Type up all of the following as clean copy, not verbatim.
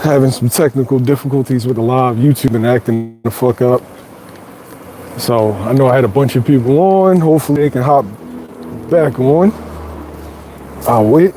having some technical difficulties with the live YouTube and acting the fuck up. So I know I had a bunch of people on. Hopefully they can hop back on. I'll wait.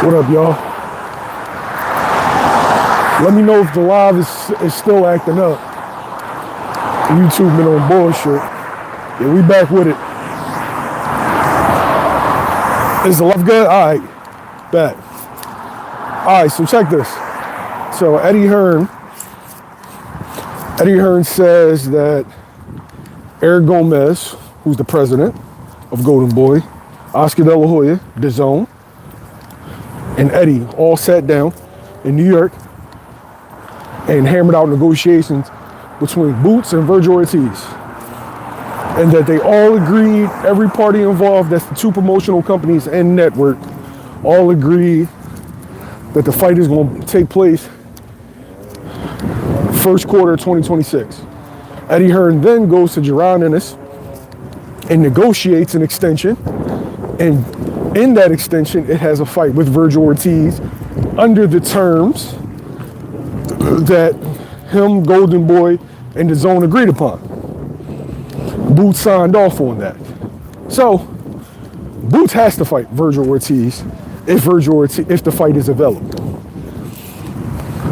What up, y'all? Let me know if the live is still acting up. YouTube been on bullshit. Yeah, we back with it. Is the live good? All right, bet. All right, so check this. So Eddie Hearn says that Eric Gomez, who's the president of Golden Boy, Oscar De La Hoya, DAZN, and Eddie all sat down in New York and hammered out negotiations between Boots and Vergil Ortiz. And that they all agreed, every party involved, that's the two promotional companies and network, all agreed that the fight is going to take place first quarter of 2026. Eddie Hearn then goes to Jaron Ennis and negotiates an extension, and in that extension, it has a fight with Vergil Ortiz under the terms that him, Golden Boy, and DAZN agreed upon. Boots signed off on that. So, Boots has to fight Vergil Ortiz if the fight is available.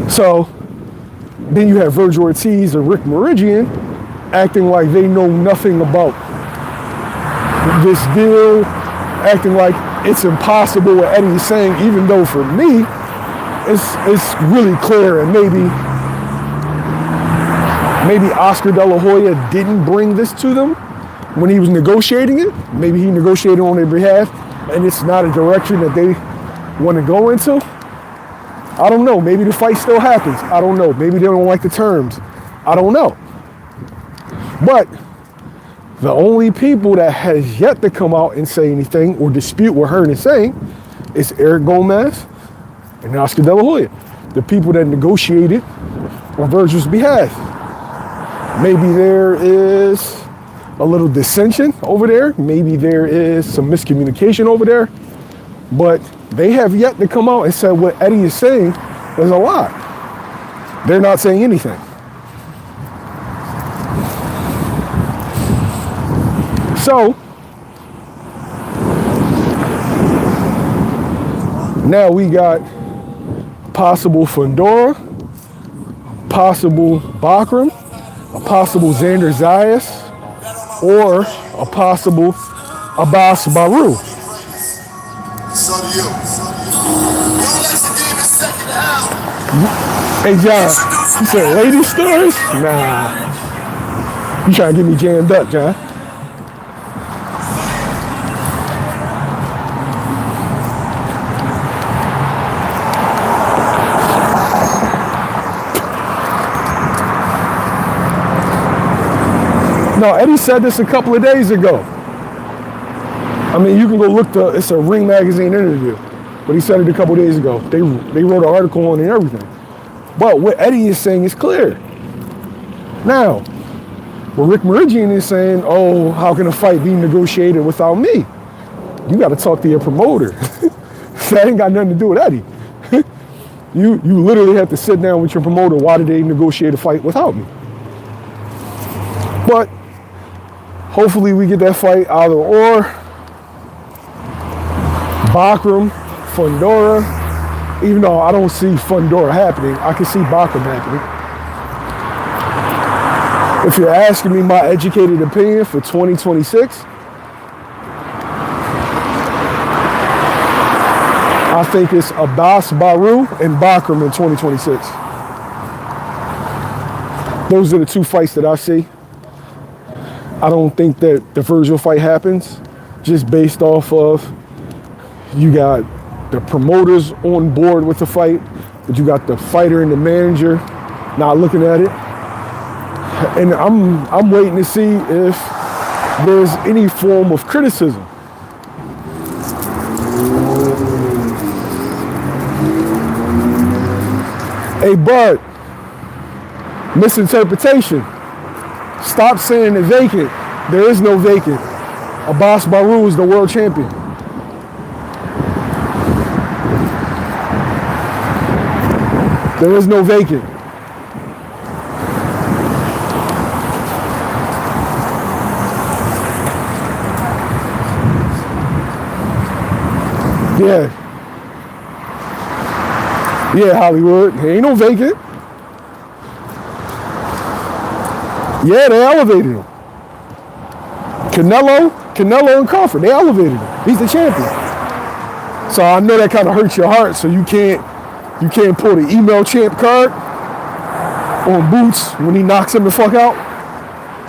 So, then you have Vergil Ortiz and Rick Meridian acting like they know nothing about this deal, acting like it's impossible what Eddie is saying, even though for me, it's really clear, and maybe Oscar De La Hoya didn't bring this to them when he was negotiating it. Maybe he negotiated on their behalf, and it's not a direction that they want to go into. I don't know. Maybe the fight still happens. I don't know. Maybe they don't like the terms. I don't know. But the only people that has yet to come out and say anything or dispute what Hearn is saying is Eric Gomez and Oscar De La Hoya, the people that negotiated on Vergil's behalf. Maybe there is a little dissension over there. Maybe there is some miscommunication over there. But they have yet to come out and say what Eddie is saying is a lie. They're not saying anything. So, now we got possible Fundora, possible Bakhram, a possible Xander Zayas, or a possible Abbas Baru. Hey, John, you said lady stars? Nah. You trying to get me jammed up, John. No, Eddie said this a couple of days ago. I mean, you can go look, it's a Ring Magazine interview, but he said it a couple of days ago. They wrote an article on it and everything. But what Eddie is saying is clear. Now, what Rick Meridian is saying, oh, how can a fight be negotiated without me? You got to talk to your promoter. That ain't got nothing to do with Eddie. You literally have to sit down with your promoter. Why did they negotiate a fight without me? But hopefully we get that fight either or. Bakhram, Fundora. Even though I don't see Fundora happening, I can see Bakhram happening. If you're asking me my educated opinion for 2026, I think it's Abbas Baru and Bakhram in 2026. Those are the two fights that I see. I don't think that the Vergil fight happens just based off of you got the promoters on board with the fight, but you got the fighter and the manager not looking at it. And I'm waiting to see if there's any form of criticism. Hey, Bud, misinterpretation. Stop saying it vacant. There is no vacant. Abbas Baru is the world champion. There is no vacant. Yeah. Yeah, Hollywood. There ain't no vacant. Yeah, they elevated him. Canelo and Crawford, they elevated him. He's the champion. So I know that kind of hurts your heart, so you can't pull the email champ card on Boots when he knocks him the fuck out.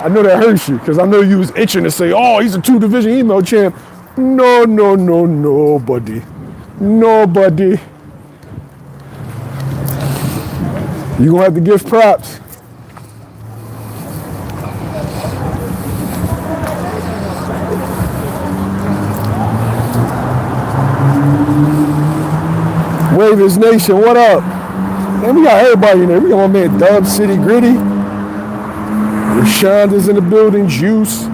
I know that hurts you, because I know you was itching to say, oh, he's a 2-division email champ. No, nobody. Nobody. You're gonna have to give props. Waivers Nation, what up? Man, we got everybody in there. We got my man Dub City Gritty. Rashonda's in the building, Juice.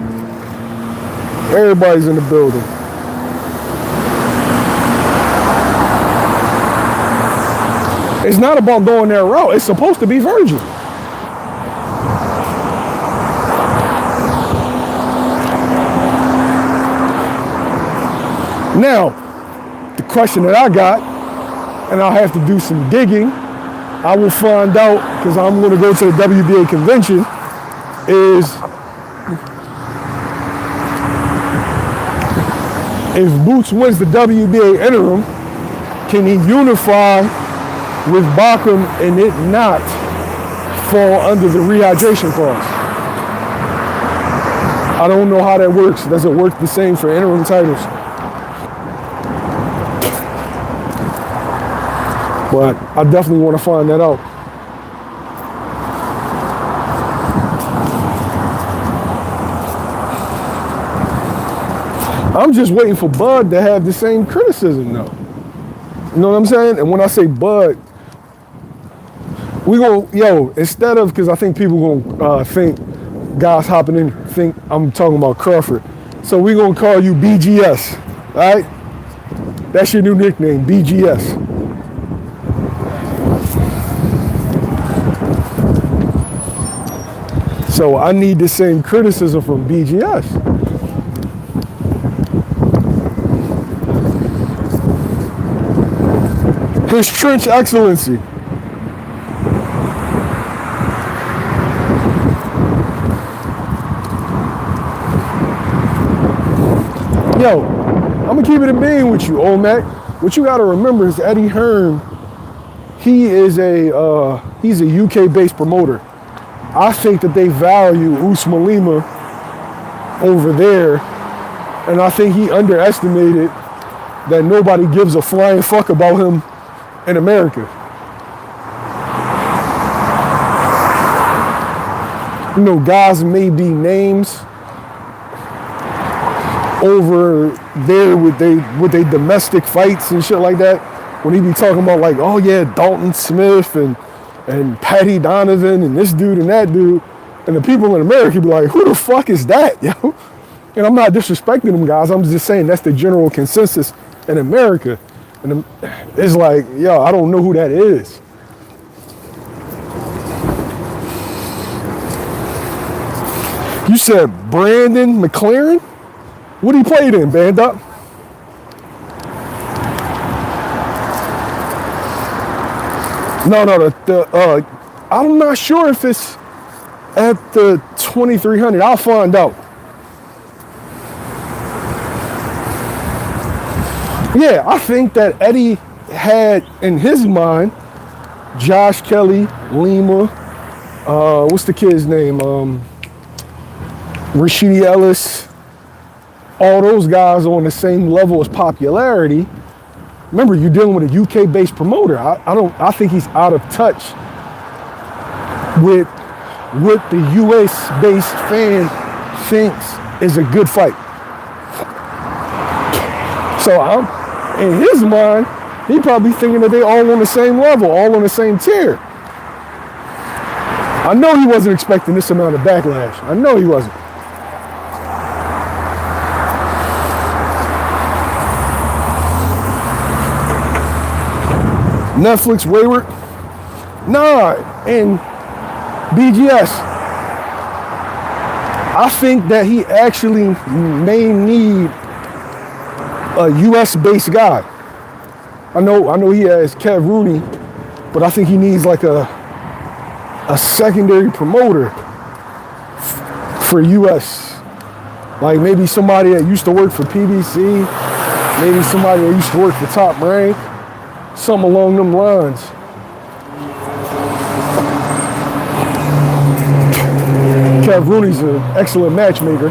Everybody's in the building. It's not about going that route. It's supposed to be Vergil. Now, the question that I got, and I'll have to do some digging, I will find out, because I'm going to go to the WBA convention, is if Boots wins the WBA interim, can he unify with Bakhram and it not fall under the rehydration clause? I don't know how that works. Does it work the same for interim titles? But I definitely want to find that out. I'm just waiting for Bud to have the same criticism though. You know what I'm saying? And when I say Bud, we gon' instead of, because I think people gonna think guys hopping in think I'm talking about Crawford. So we gonna call you BGS, all right? That's your new nickname, BGS. So I need the same criticism from BGS. His trench excellency. Yo, I'm gonna keep it a bean with you, old Mac. What you gotta remember is Eddie Hearn, he's a UK-based promoter. I think that they value Usman Lima over there, and I think he underestimated that nobody gives a flying fuck about him in America. You know, guys may be names over there with they domestic fights and shit like that. When he be talking about like, oh yeah, Dalton Smith and Patty Donovan and this dude and that dude, and the people in America be like, who the fuck is that, yo? And I'm not disrespecting them guys. I'm just saying that's the general consensus in America. And it's like, yo, I don't know who that is. You said Brandon McLaren? What he played in, Band Up? No, I'm not sure if it's at the 2300. I'll find out. Yeah, I think that Eddie had in his mind Josh Kelly, Lima, what's the kid's name? Rashidi Ellis. All those guys are on the same level as popularity. Remember, you're dealing with a UK-based promoter. I think he's out of touch with what the US-based fan thinks is a good fight. So in his mind, he probably thinking that they all on the same level, all on the same tier. I know he wasn't expecting this amount of backlash. I know he wasn't. Netflix wayward? Nah, and BGS. I think that he actually may need a US-based guy. I know he has Kev Rooney, but I think he needs like a secondary promoter for US. Like maybe somebody that used to work for PBC, maybe somebody that used to work for Top Rank, something along them lines. Kev Rooney's an excellent matchmaker,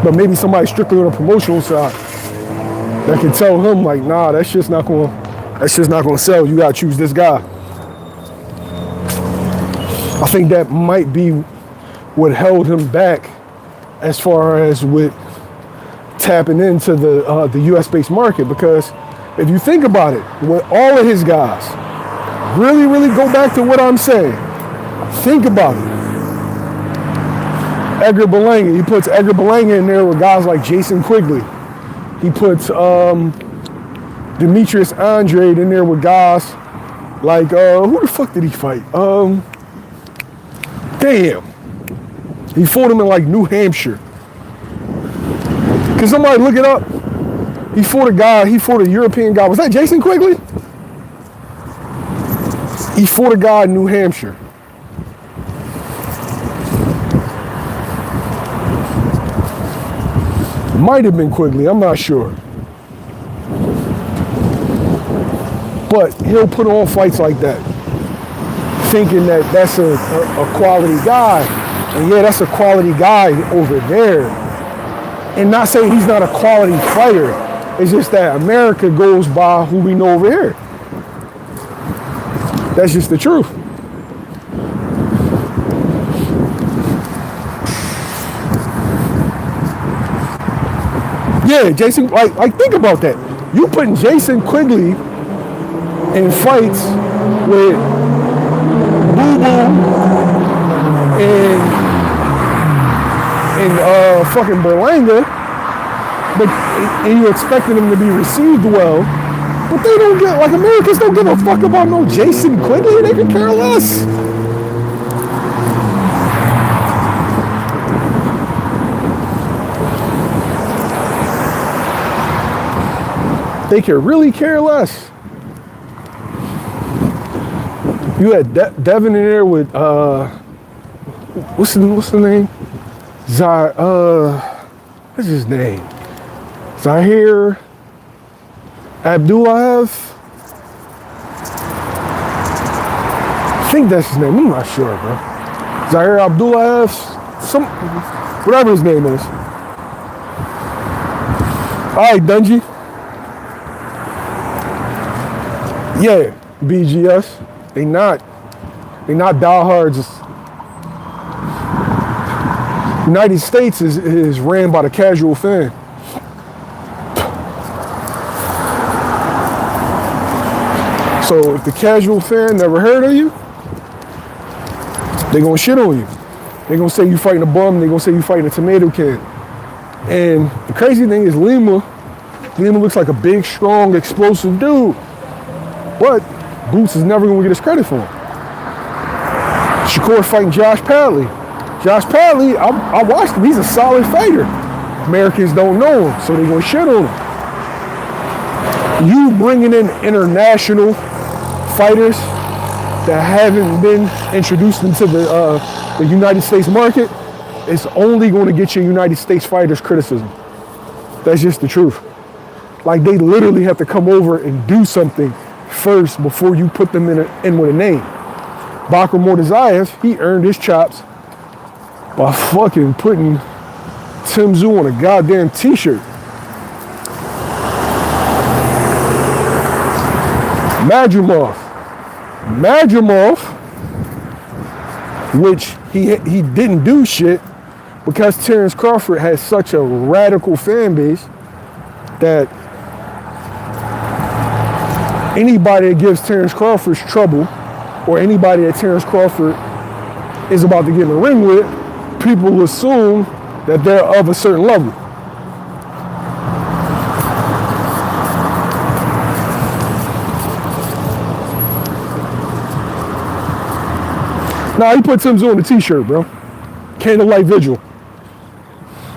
but maybe somebody strictly on the promotional side that can tell him like, nah, that's just not gonna sell. You gotta choose this guy. I think that might be what held him back as far as with tapping into the US-based market, because if you think about it, with all of his guys, really go back to what I'm saying. Think about it. Edgar Berlanga, he puts Edgar Berlanga in there with guys like Jason Quigley. He puts Demetrius Andrade in there with guys like, who the fuck did he fight? Damn. He fought him in like New Hampshire. Can somebody look it up? He fought a European guy. Was that Jason Quigley? He fought a guy in New Hampshire. Might have been Quigley, I'm not sure. But he'll put on fights like that, thinking that that's a quality guy. And yeah, that's a quality guy over there. And not saying he's not a quality fighter. It's just that America goes by who we know over here. That's just the truth. Yeah, Jason, like think about that. You putting Jason Quigley in fights with Boo Boo and fucking Berlanga, and you expecting them to be received well, but they don't get, like, Americans don't give a fuck about no Jason Quigley. They can care less. They can really care less. You had Devin in there with what's the name? What's his name? Zahir Abdullayev. I think that's his name. I'm not sure, bro. Zahir Abdullayev, whatever his name is. All right, Dungy. Yeah, BGS. They not diehards. United States is ran by the casual fan. So if the casual fan never heard of you, they gonna shit on you. They gonna say you fighting a bum. They gonna say you fighting a tomato can. And the crazy thing is Lima looks like a big, strong, explosive dude. But Boots is never gonna get his credit for him. Shakur fighting Josh Padley. Josh Padley, I watched him. He's a solid fighter. Americans don't know him, so they gonna shit on him. You bringing in international fighters that haven't been introduced into the United States market, it's only going to get your United States fighters criticism. That's just the truth. Like, they literally have to come over and do something first before you put them in with a name. Bakhram Murtazaliev, he earned his chops by fucking putting Tim Tszyu on a goddamn t-shirt. Matchroom, which he didn't do shit because Terrence Crawford has such a radical fan base that anybody that gives Terrence Crawford trouble or anybody that Terrence Crawford is about to get in the ring with, people will assume that they're of a certain level. Nah, he put Tim Tszyu on the t-shirt, bro. Candlelight Vigil.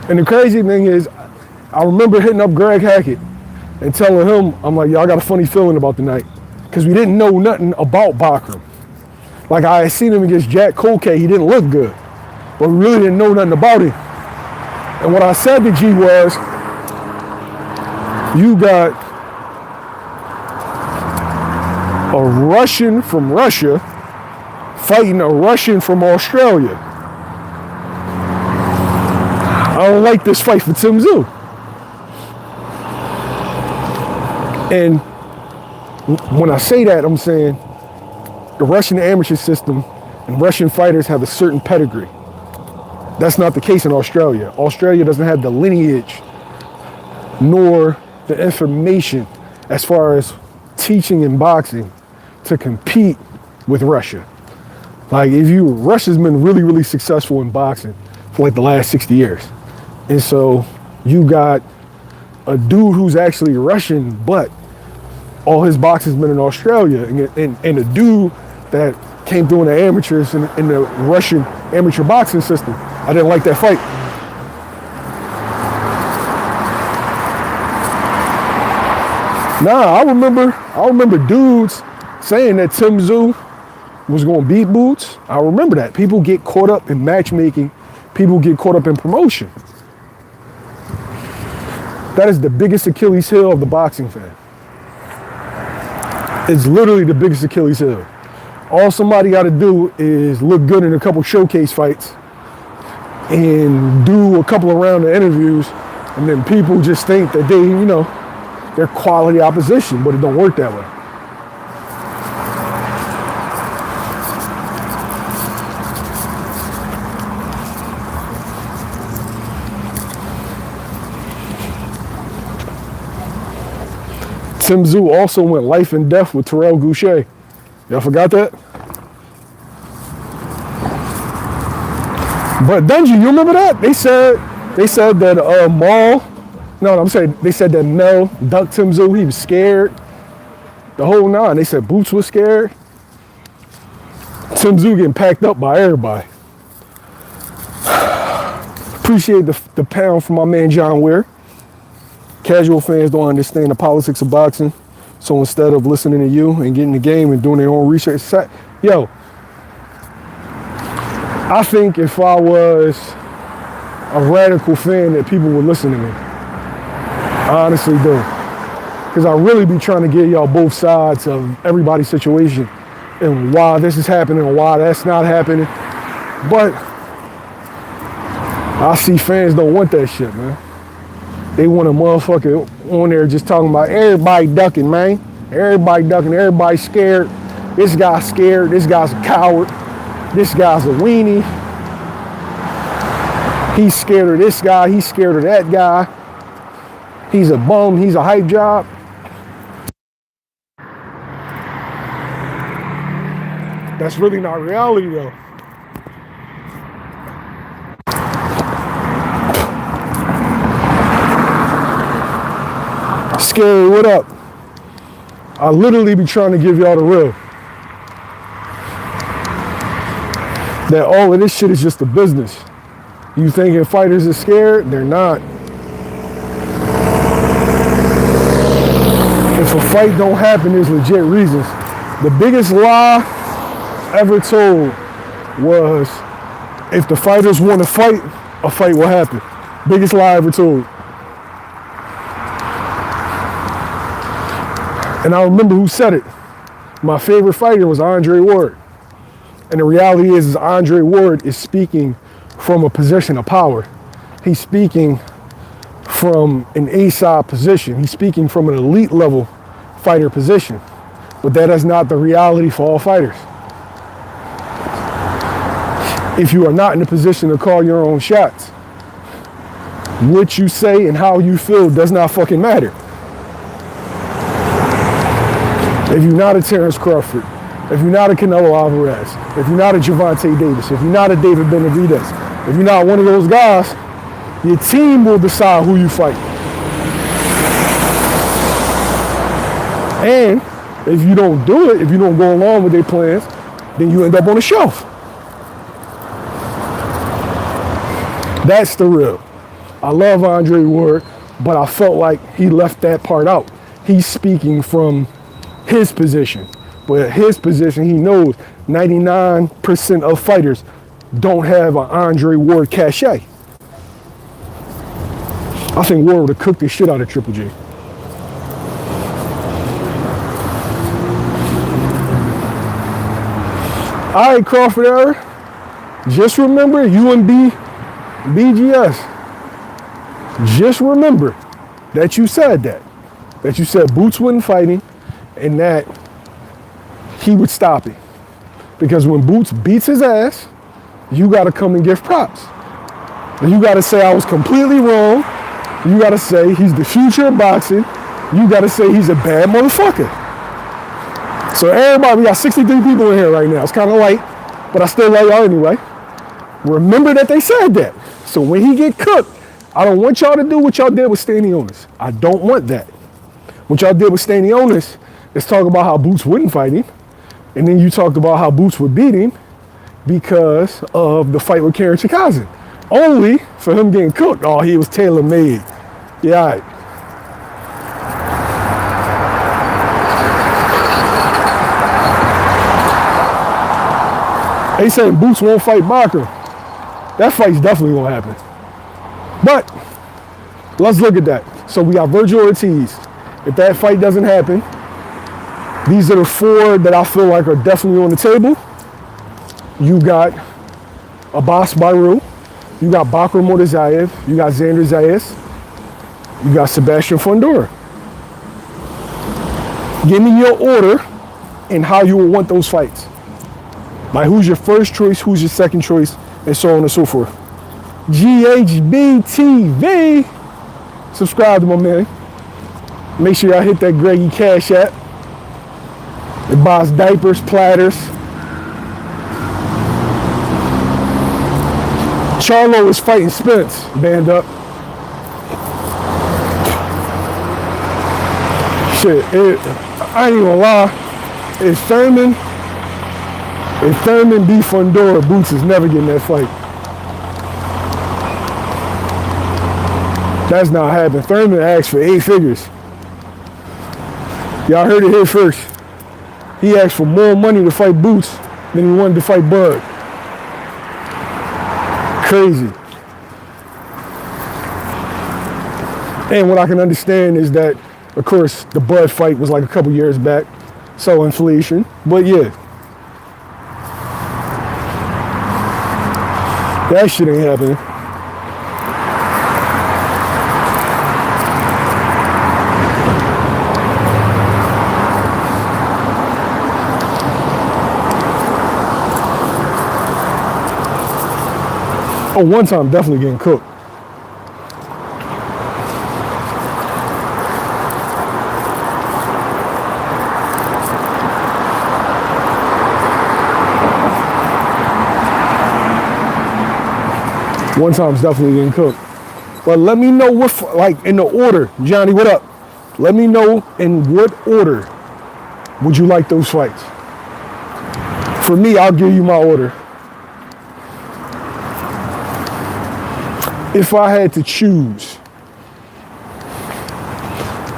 And the crazy thing is, I remember hitting up Greg Hackett and telling him, I'm like, yo, I got a funny feeling about the night. Because we didn't know nothing about Bakhram. Like, I had seen him against Jack Colkay, he didn't look good. But we really didn't know nothing about him. And what I said to G was, you got a Russian from Russia fighting a Russian from Australia. I don't like this fight for Tim Tszyu. And when I say that, I'm saying the Russian amateur system and Russian fighters have a certain pedigree. That's not the case in Australia. Australia doesn't have the lineage nor the information as far as teaching in boxing to compete with Russia. Like, Russia's been really, really successful in boxing for like the last 60 years. And so you got a dude who's actually Russian, but all his boxing's been in Australia. And a dude that came through in the amateurs in the Russian amateur boxing system. I didn't like that fight. Nah, I remember dudes saying that Tim Tszyu was going to beat Boots. I remember that. People get caught up in matchmaking. People get caught up in promotion. That is the biggest Achilles heel of the boxing fan. It's literally the biggest Achilles heel. All somebody got to do is look good in a couple showcase fights and do a couple of round of interviews, and then people just think that they're quality opposition, but it don't work that way. Tim Tszyu also went life and death with Terrell Goucher. Y'all forgot that? But Dungy, you remember that? They said that they said that Mel ducked Tim Tszyu. He was scared. The whole nine. They said Boots was scared. Tim Tszyu getting packed up by everybody. Appreciate the pound from my man John Weir. Casual fans don't understand the politics of boxing, so instead of listening to you and getting the game and doing their own research, yo, I think if I was a radical fan that people would listen to me. I honestly do. Because I really be trying to get y'all both sides of everybody's situation and why this is happening and why that's not happening. But I see fans don't want that shit, man. They want a motherfucker on there just talking about everybody ducking, man. Everybody ducking, everybody scared. This guy's scared, this guy's a coward. This guy's a weenie. He's scared of this guy, he's scared of that guy. He's a bum, he's a hype job. That's really not reality though. Scary, what up? I literally be trying to give y'all the real. That all of this shit is just a business. You thinking fighters are scared? They're not. If a fight don't happen, there's legit reasons. The biggest lie ever told was if the fighters want to fight, a fight will happen. Biggest lie ever told. And I remember who said it. My favorite fighter was Andre Ward. And the reality is Andre Ward is speaking from a position of power. He's speaking from an A-side position. He's speaking from an elite level fighter position. But that is not the reality for all fighters. If you are not in a position to call your own shots, what you say and how you feel does not fucking matter. If you're not a Terrence Crawford, if you're not a Canelo Alvarez, if you're not a Gervonta Davis, if you're not a David Benavidez, if you're not one of those guys, your team will decide who you fight. And if you don't do it, if you don't go along with their plans, then you end up on a shelf. That's the real. I love Andre Ward, but I felt like he left that part out. He's speaking from his position. But his position, he knows 99% of fighters don't have an Andre Ward cachet. I think Ward would have cooked the shit out of Triple G. All right, Crawford era. Just remember UMB, BGS. Just remember that you said that. That you said Boots wasn't fighting and that he would stop it. Because when Boots beats his ass, you got to come and give props. And you got to say I was completely wrong. You got to say he's the future of boxing. You got to say he's a bad motherfucker. So everybody, we got 63 people in here right now. It's kind of light, but I still love y'all anyway. Remember that they said that. So when he get cooked, I don't want y'all to do what y'all did with Stanionis. I don't want that. What y'all did with Stanionis is talk about how Boots wouldn't fight him. And then you talked about how Boots would beat him because of the fight with Karen Chikazin. Only for him getting cooked. Oh, he was tailor-made. Yeah, all right. They saying Boots won't fight Bakhram. That fight's definitely gonna happen. But let's look at that. So we got Vergil Ortiz. If that fight doesn't happen, these are the four that I feel like are definitely on the table. You got Abbas Bairu. You got Bakhram Murtazaliev. You got Xander Zayas. You got Sebastian Fundora. Give me your order and how you will want those fights. Like who's your first choice, who's your second choice, and so on and so forth. GHBTV. Subscribe to my man. Make sure y'all hit that Greggy Cash app. It buys diapers, platters. Charlo is fighting Spence, band up. Shit, I ain't even gonna lie. If Thurman beat Fundora, Boots is never getting that fight. That's not happening. Thurman asked for 8 figures. Y'all heard it here first. He asked for more money to fight Boots than he wanted to fight Bud. Crazy. And what I can understand is that, of course, the Bud fight was like a couple years back. So inflation. But yeah. That shit ain't happening. Oh, one time definitely getting cooked. One time's definitely getting cooked. But let me know what, like in the order. Johnny, what up? Let me know in what order would you like those fights. For me, I'll give you my order. If I had to choose,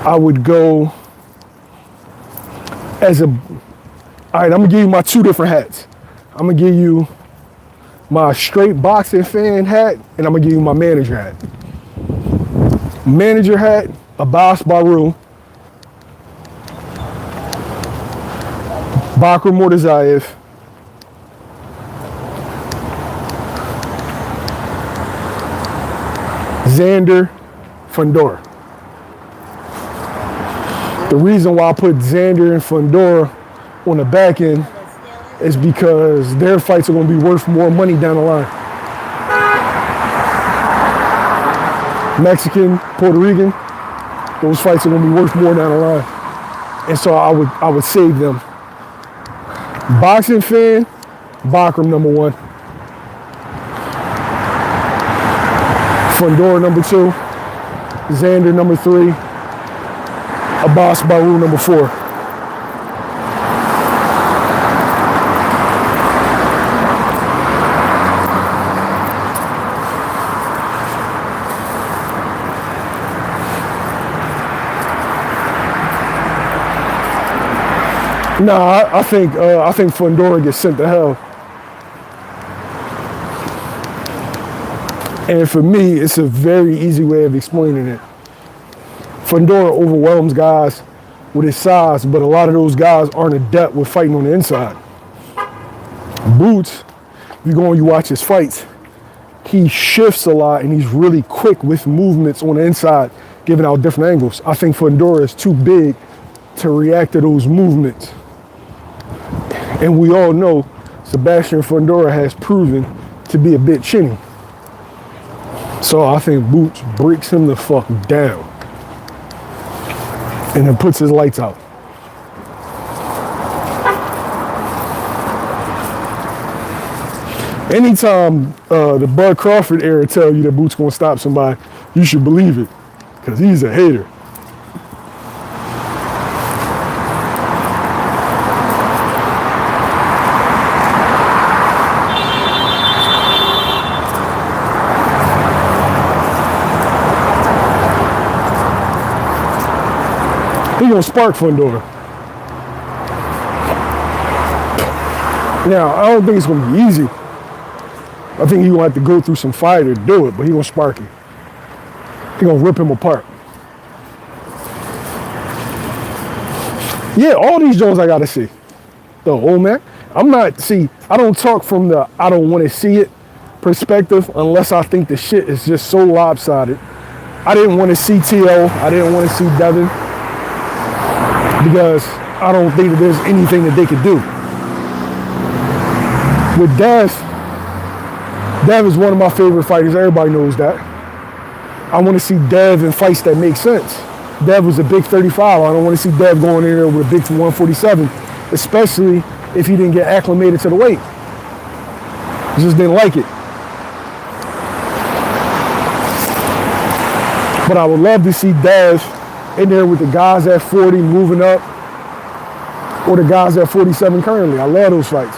I would go as a, all right, I'm gonna give you my 2 different hats. I'm gonna give you my straight boxing fan hat, and I'm gonna give you my manager hat. Manager hat, Abbas Bairu, Bakhram Murtazaliev, Xander, Fundora. The reason why I put Xander and Fundora on the back end is because their fights are going to be worth more money down the line. Mexican, Puerto Rican, those fights are going to be worth more down the line. And so I would save them. Boxing fan, Bakhram number 1. Fundora number 2. Xander number 3. Abbas Baru number 4. Nah, I think Fundora gets sent to hell. And for me, it's a very easy way of explaining it. Fundora overwhelms guys with his size, but a lot of those guys aren't adept with fighting on the inside. Boots, you go and you watch his fights, he shifts a lot and he's really quick with movements on the inside, giving out different angles. I think Fundora is too big to react to those movements. And we all know Sebastian Fundora has proven to be a bit chinny. So I think Boots breaks him the fuck down and then puts his lights out. Anytime the Bud Crawford era tell you that Boots gonna stop somebody, you should believe it, because he's a hater. He gonna spark Fundora. Now, I don't think it's gonna be easy. I think he gonna have to go through some fire to do it, but he gonna spark him. He gonna rip him apart. Yeah, all these Jones I gotta see. Though, old man, I don't talk from the I don't wanna see it perspective unless I think the shit is just so lopsided. I didn't wanna see T.O., I didn't wanna see Devin, because I don't think that there's anything that they could do. With Dev is one of my favorite fighters. Everybody knows that. I want to see Dev in fights that make sense. Dev was a big 35. I don't want to see Dev going in there with a big 147, especially if he didn't get acclimated to the weight. Just didn't like it. But I would love to see Dev in there with the guys at 40 moving up, or the guys at 47 currently. I love those fights.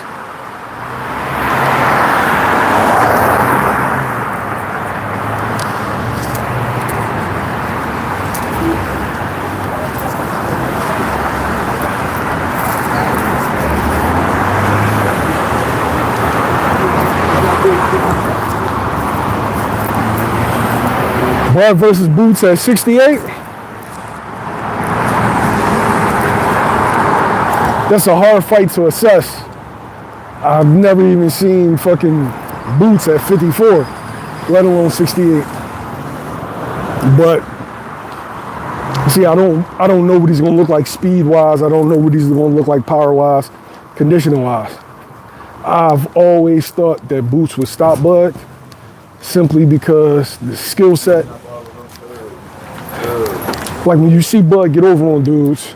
Bud versus Boots at 68. That's a hard fight to assess. I've never even seen fucking Boots at 54, let alone 68. But see, I don't know what he's gonna look like speed-wise. I don't know what he's gonna look like power-wise, conditioning-wise. I've always thought that Boots would stop Bud simply because the skill set. Like when you see Bud get over on dudes,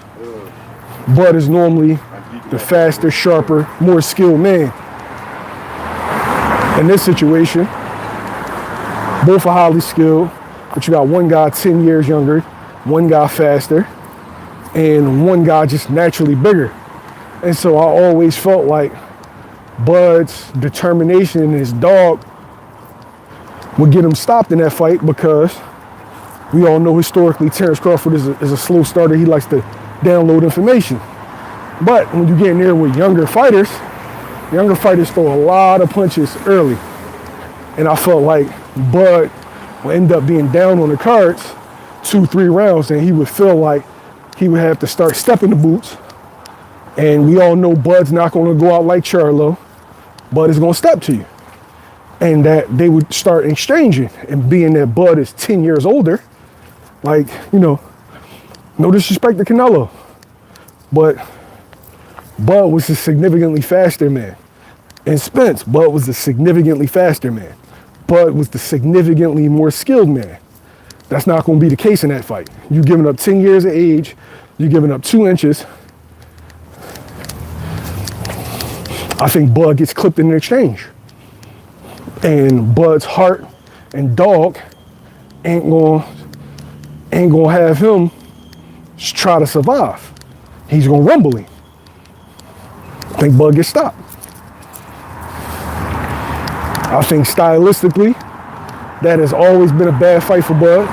Bud is normally the faster, sharper, more skilled man. In this situation, both are highly skilled, but you got one guy 10 years younger, one guy faster, and one guy just naturally bigger. And so I always felt like Bud's determination and his dog would get him stopped in that fight, because we all know historically Terrence Crawford is a slow starter. He likes to download information. But when you get in there with younger fighters throw a lot of punches early. And I felt like Bud will end up being down on the cards 2-3 rounds, and he would feel like he would have to start stepping the Boots. And we all know Bud's not going to go out like Charlo. Bud is going to step to you. and that they would start exchanging. And being that Bud is 10 years older, like, you know, no disrespect to Canelo, but Bud was a significantly faster man. And Spence, Bud was a significantly faster man. Bud was the significantly more skilled man. That's not going to be the case in that fight. You're giving up 10 years of age, you're giving up 2 inches. I think Bud gets clipped in the exchange. And Bud's heart and dog ain't gonna have him try to survive. He's gonna rumble him. I think Bud gets stopped. I think stylistically, that has always been a bad fight for Bud.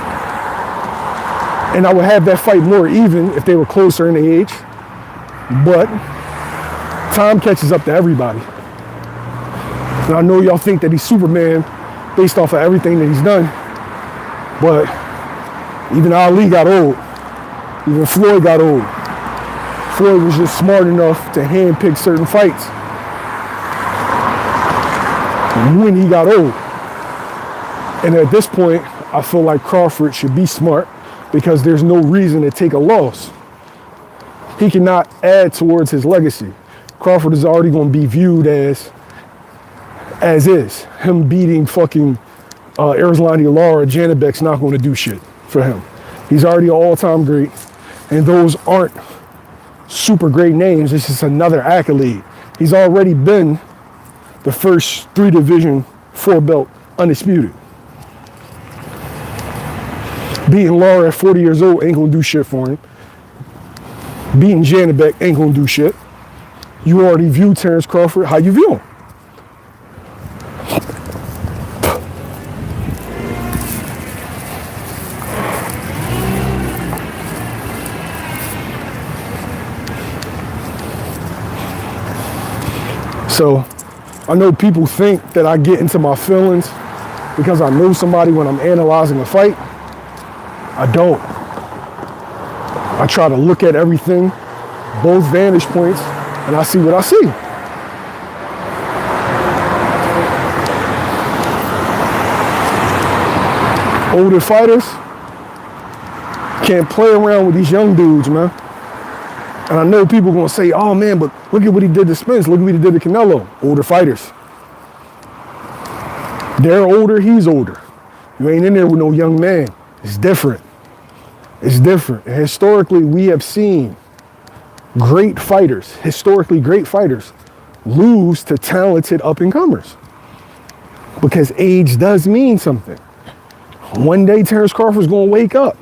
And I would have that fight more even if they were closer in the age. But time catches up to everybody. And I know y'all think that he's Superman based off of everything that he's done. But even Ali got old. Even Floyd got old. Floyd was just smart enough to handpick certain fights when he got old. And at this point, I feel like Crawford should be smart because there's no reason to take a loss. He cannot add towards his legacy. Crawford is already going to be viewed as is. Him beating fucking Erislandy Lara, Janibek's not going to do shit for him. He's already an all-time great, and those aren't super great names. It's just another accolade. He's already been the first 3-division 4-belt undisputed. Beating Lara at 40 years old ain't gonna do shit for him. Beating Janibek ain't gonna do shit. You already view Terrence Crawford how you view him. So I know people think that I get into my feelings because I know somebody when I'm analyzing a fight. I don't. I try to look at everything, both vantage points, and I see what I see. Older fighters can't play around with these young dudes, man. And I know people are gonna say, oh man, but look at what he did to Spence, look at what he did to Canelo. Older fighters. They're older, he's older. You ain't in there with no young man. It's different. It's different. And historically, we have seen great fighters, historically great fighters, lose to talented up-and-comers. Because age does mean something. One day, Terrence Crawford's gonna wake up,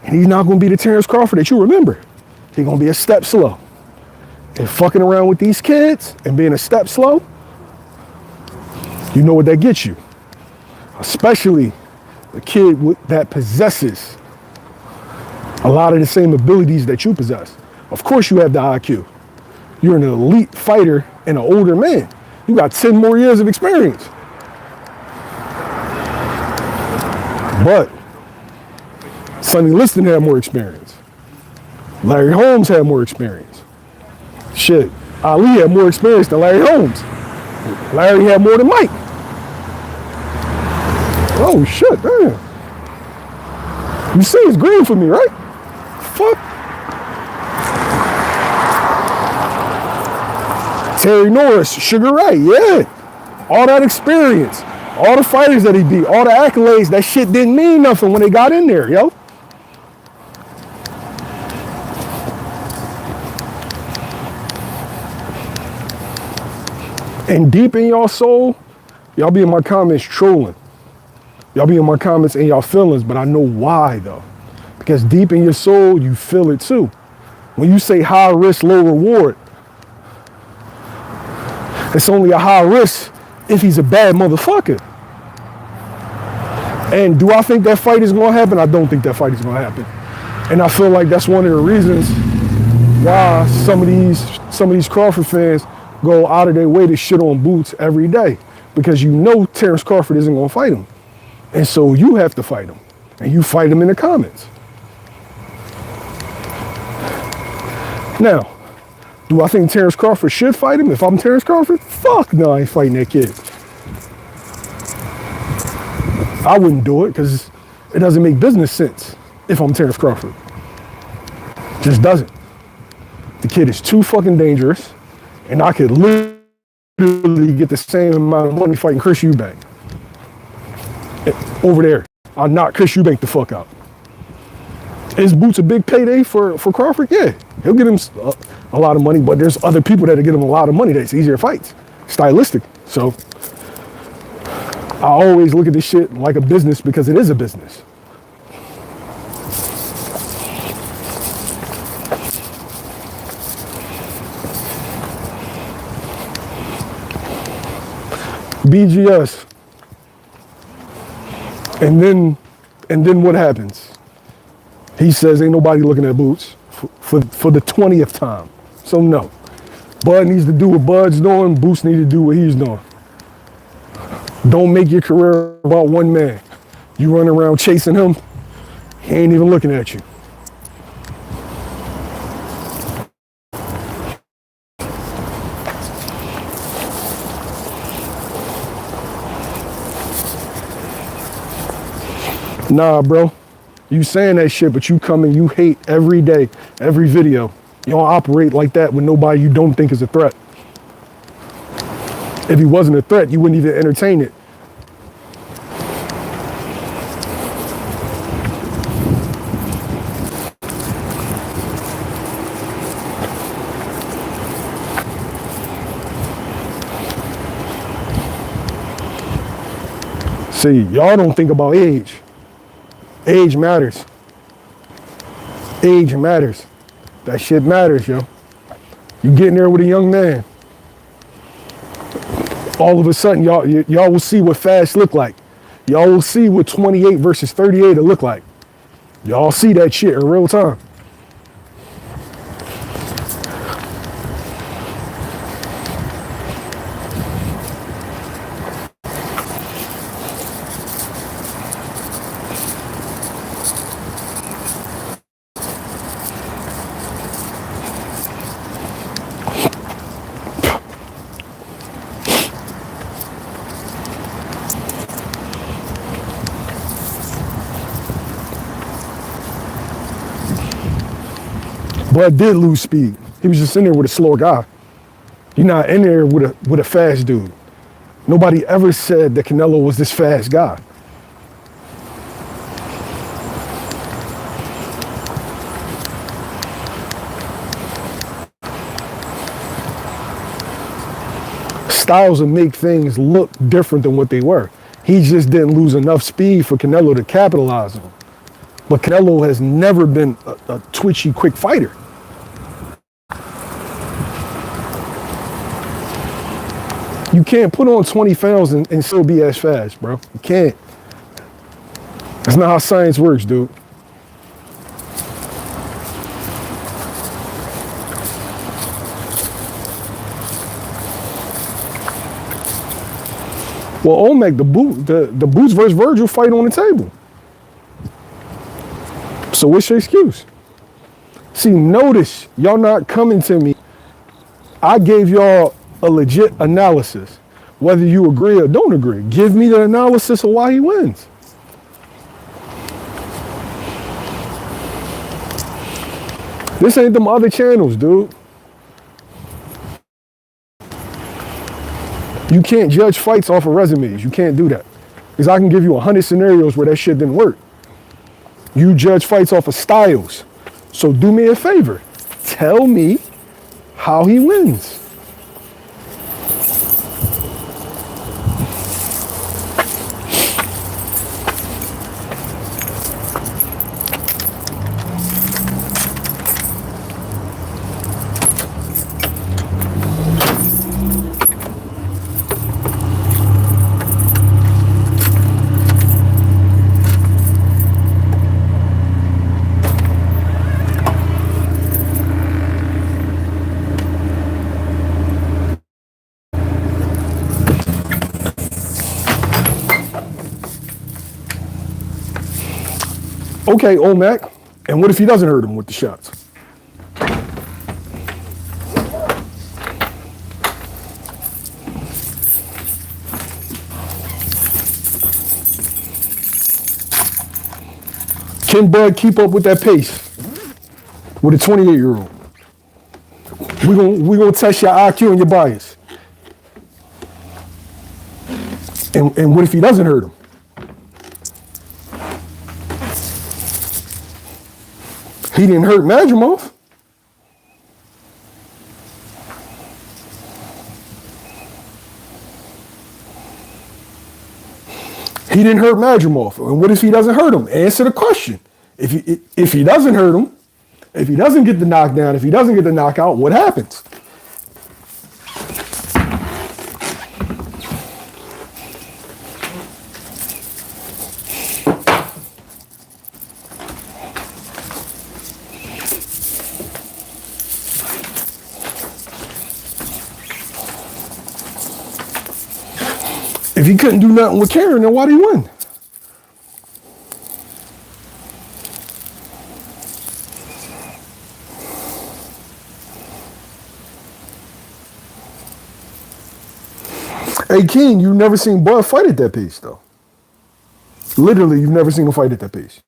and he's not gonna be the Terrence Crawford that you remember. He's gonna be a step slow. And fucking around with these kids and being a step slow, you know what that gets you. Especially a kid that possesses a lot of the same abilities that you possess. Of course you have the IQ. You're an elite fighter and an older man. You got 10 more years of experience. But Sonny Liston had more experience. Larry Holmes had more experience. Shit, Ali had more experience than Larry Holmes. Larry had more than Mike. Oh shit, damn. You see it's green for me, right? Fuck. Terry Norris, Sugar Ray, yeah. All that experience, all the fighters that he beat, all the accolades, that shit didn't mean nothing when they got in there, yo. And deep in y'all soul, y'all be in my comments trolling. Y'all be in my comments and y'all feelings, but I know why though. Because deep in your soul, you feel it too. When you say high risk, low reward, it's only a high risk if he's a bad motherfucker. And do I think that fight is gonna happen? I don't think that fight is gonna happen. And I feel like that's one of the reasons why some of these Crawford fans go out of their way to shit on Boots every day. Because you know Terrence Crawford isn't gonna fight him. And so you have to fight him. And you fight him in the comments. Now, do I think Terrence Crawford should fight him? If I'm Terrence Crawford, fuck no, I ain't fighting that kid. I wouldn't do it because it doesn't make business sense if I'm Terrence Crawford. Just doesn't. The kid is too fucking dangerous, and I could literally get the same amount of money fighting Chris Eubank. Over there, I'll knock Chris Eubank the fuck out. Is Boots a big payday for Crawford? Yeah, he'll get him a lot of money, but there's other people that'll get him a lot of money that's easier fights, stylistic. So I always look at this shit like a business because it is a business. BGS. And then what happens? He says ain't nobody looking at Boots for the 20th time. So no. Bud needs to do what Bud's doing. Boots needs to do what he's doing. Don't make your career about one man. You run around chasing him, he ain't even looking at you. Nah, bro. You saying that shit, but you come and you hate every day, every video. You don't operate like that with nobody you don't think is a threat. If he wasn't a threat, you wouldn't even entertain it. See, y'all don't think about age. Age matters. Age matters. That shit matters, yo. You get in there with a young man. All of a sudden, y'all will see what fast look like. Y'all will see what 28 versus 38 will look like. Y'all see that shit in real time. Bud did lose speed. He was just in there with a slower guy. You're not in there with a fast dude. Nobody ever said that Canelo was this fast guy. Styles will make things look different than what they were. He just didn't lose enough speed for Canelo to capitalize on. But Canelo has never been a twitchy, quick fighter. You can't put on 20 pounds and still be as fast, bro. You can't. That's not how science works, dude. Well, Omek, the Boots versus Vergil fight on the table. So what's your excuse? See, notice y'all not coming to me. I gave y'all a legit analysis, whether you agree or don't agree. Give me the analysis of why he wins. This ain't them other channels, dude. You can't judge fights off of resumes. You can't do that. Because I can give you 100 scenarios where that shit didn't work. You judge fights off of styles. So do me a favor. Tell me how he wins. Okay, Omek, and what if he doesn't hurt him with the shots? Can Bud keep up with that pace with a 28-year-old? We gonna test your IQ and your bias. And what if he doesn't hurt him? He didn't hurt Matchroom. He didn't hurt Matchroom. And what if he doesn't hurt him? Answer the question. If he doesn't hurt him, if he doesn't get the knockdown, if he doesn't get the knockout, what happens? If he couldn't do nothing with Karen, then why'd he win? Hey, King, you've never seen Bud fight at that pace, though. Literally, you've never seen him fight at that pace.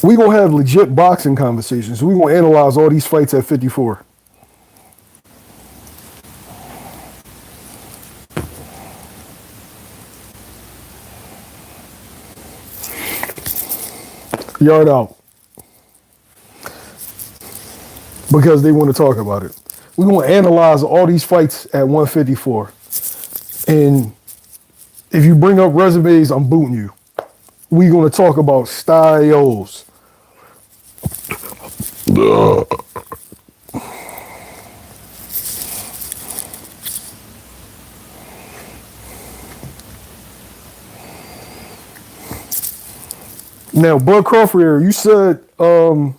We gonna have legit boxing conversations. We gonna analyze all these fights at 54. Yard out. Because they want to talk about it. We're going to analyze all these fights at 154. And if you bring up resumes, I'm booting you. We're going to talk about styles. Now, Bud Crawford here, you said Bakhram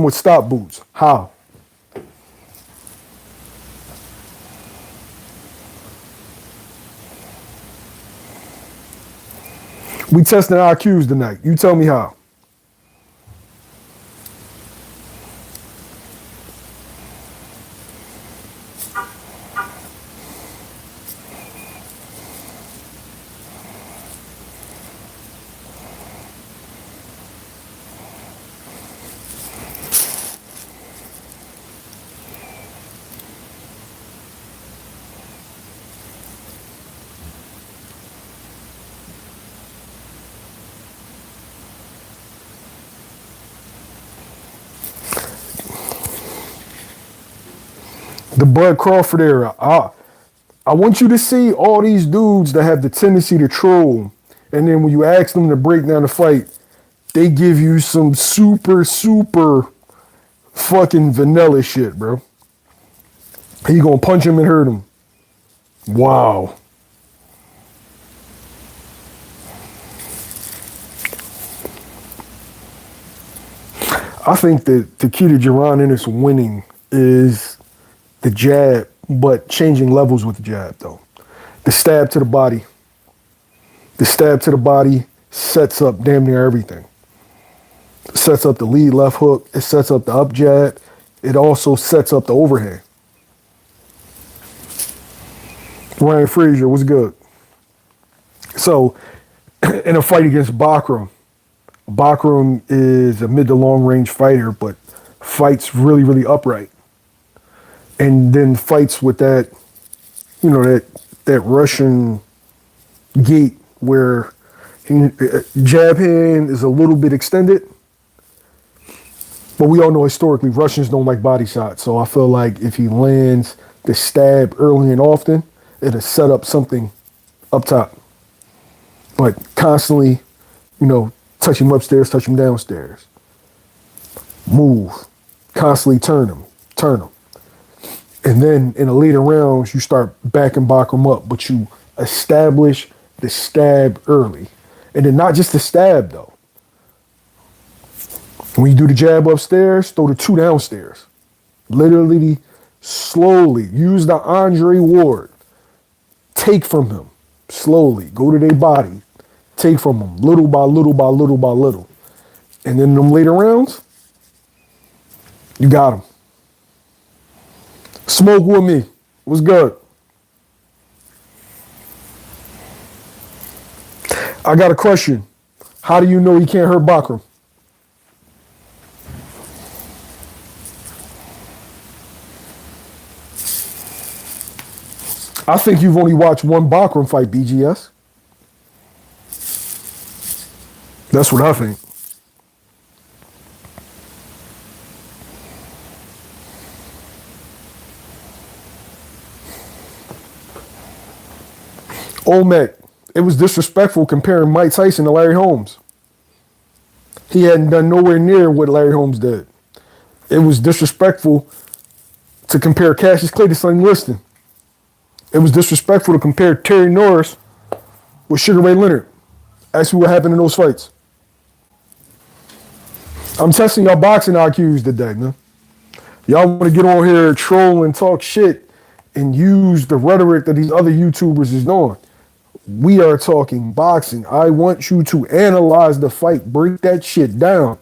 would stop boots. How? We testing IQs tonight. You tell me how. The Bud Crawford era. I want you to see all these dudes that have the tendency to troll, and then when you ask them to break down the fight, they give you some super fucking vanilla shit, bro. He gonna punch him and hurt him. Wow. I think that the key to Jaron Ennis winning is the jab, but changing levels with the jab, though. The stab to the body. The stab to the body sets up damn near everything. It sets up the lead left hook. It sets up the up jab. It also sets up the overhand. Ryan Frazier was good. So, in a fight against Bakhram, Bakhram is a mid to long range fighter, but fights really upright. And then fights with that, you know, that Russian gait where jab hand is a little bit extended. But we all know historically Russians don't like body shots. So I feel like if he lands the stab early and often, it'll set up something up top. But constantly, you know, touch him upstairs, touch him downstairs. Move. Constantly turn him. And then in the later rounds, you start backing Bakhram up, but you establish the stab early. And then not just the stab, though. When you do the jab upstairs, throw the two downstairs. Literally, slowly. Use the Andre Ward. Take from him. Slowly. Go to their body. Take from them. Little by little by little by little. And then in them later rounds, You got him. Smoke with me. What's good? I got a question. How do you know he can't hurt Bakhram? I think you've only watched one Bakhram fight, BGS. That's what I think. Olmec, it was disrespectful comparing Mike Tyson to Larry Holmes. He hadn't done nowhere near what Larry Holmes did. It was disrespectful to compare Cassius Clay to Sonny Liston. It was disrespectful to compare Terry Norris with Sugar Ray Leonard. Ask me what happened in those fights. I'm testing y'all boxing IQs today, man. Y'all want to get on here, troll and talk shit and use the rhetoric that these other YouTubers is doing. We are talking boxing. I want you to analyze the fight. Break that shit down.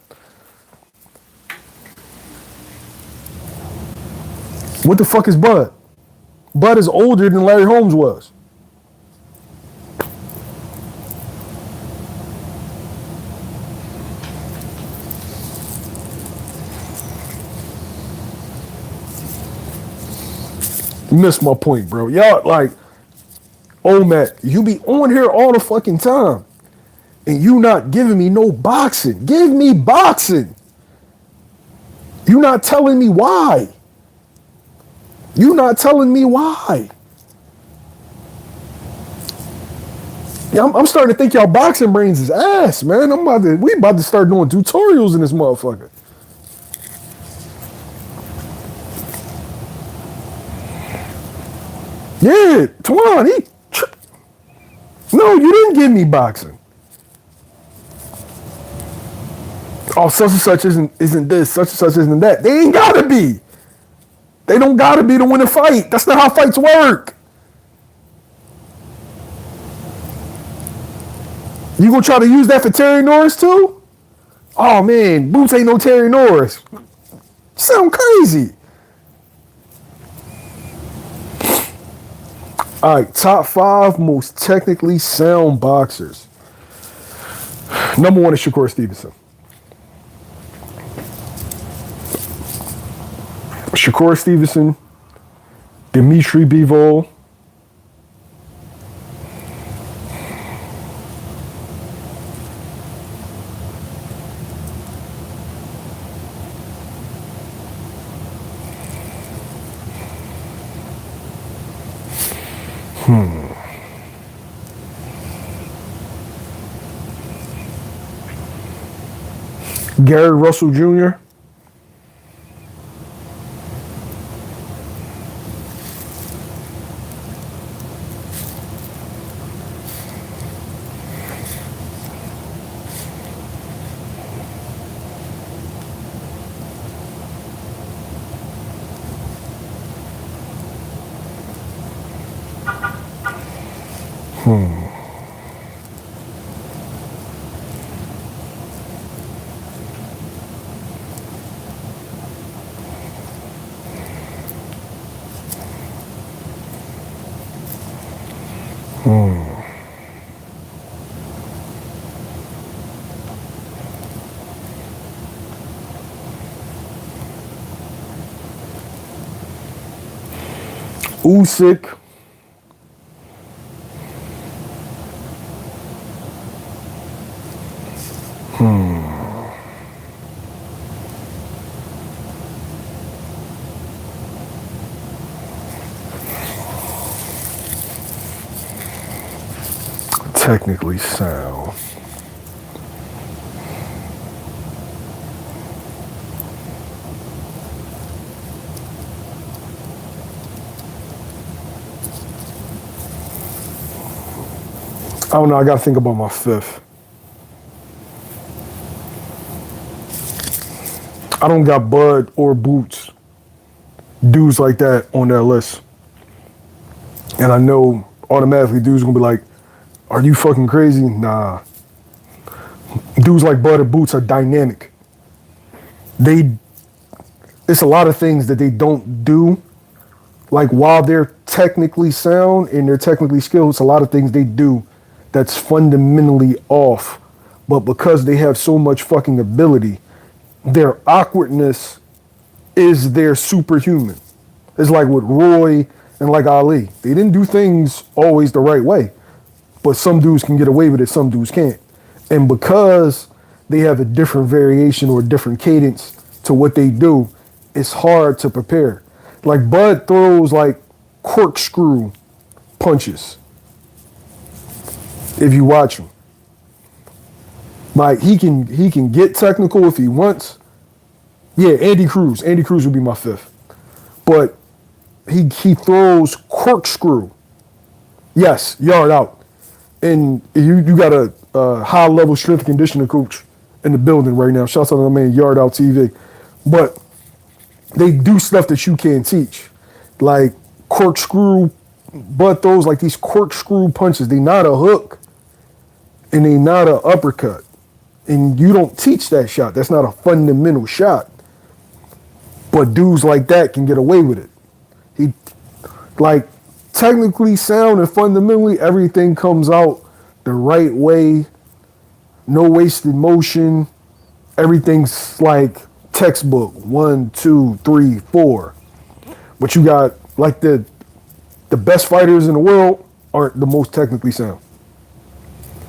What the fuck is Bud? Bud is older than Larry Holmes was. You missed my point, bro. Y'all, like, Matt, you be on here all the fucking time and you not giving me no boxing. Give me boxing. You not telling me why. You not telling me why. Yeah, I'm starting to think y'all boxing brains is ass, man. We about to start doing tutorials in this motherfucker. Yeah, Twan, no, you didn't give me boxing. Oh, such and such isn't this, such and such isn't that. They ain't gotta be. They don't gotta be to win a fight. That's not how fights work. You gonna try to use that for Terry Norris too? Oh man, Boots ain't no Terry Norris. Sound crazy. All right, top 5 most technically sound boxers. Number 1 is Shakur Stevenson. Shakur Stevenson, Dimitri Bivol, Gary Russell Jr., Usyk, technically sound. I don't know, I gotta think about my 5th. I don't got Bud or Boots, dudes like that on that list. And I know automatically dudes gonna be like, are you fucking crazy? Nah. Dudes like Bud or Boots are dynamic. They it's a lot of things that they don't do. Like while they're technically sound and they're technically skilled, it's a lot of things they do that's fundamentally off. But because they have so much fucking ability, their awkwardness is their superhuman. It's like with Roy and like Ali. They didn't do things always the right way, but some dudes can get away with it, some dudes can't. And because they have a different variation or a different cadence to what they do, it's hard to prepare. Like Bud throws like corkscrew punches. If you watch him, like he can get technical if he wants. Yeah, Andy Cruz. Andy Cruz would be my fifth, but he throws corkscrew. Yes, yard out, and you got a high level strength and conditioning coach in the building right now. Shouts out to my man Yard Out TV, but they do stuff that you can't teach, like corkscrew. Bud throws like these corkscrew punches. They not a hook, and they not a uppercut, and you don't teach that shot. That's not a fundamental shot. But dudes like that can get away with it. He, like, technically sound and fundamentally everything comes out the right way. No wasted motion. Everything's like textbook. 1, 2, 3, 4. But you got like the best fighters in the world aren't the most technically sound.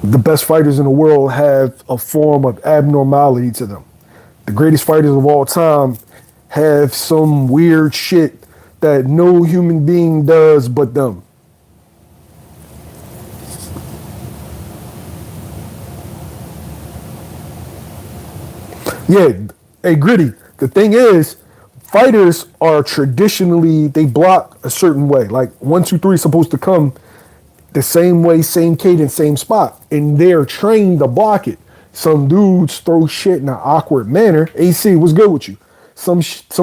The best fighters in the world have a form of abnormality to them. The greatest fighters of all time have some weird shit that no human being does but them. Yeah, hey Gritty, the thing is, fighters are traditionally, they block a certain way. Like 1, 2, 3 is supposed to come the same way, same cadence, same spot. And they're trained to block it. Some dudes throw shit in an awkward manner. AC, what's good with you? Some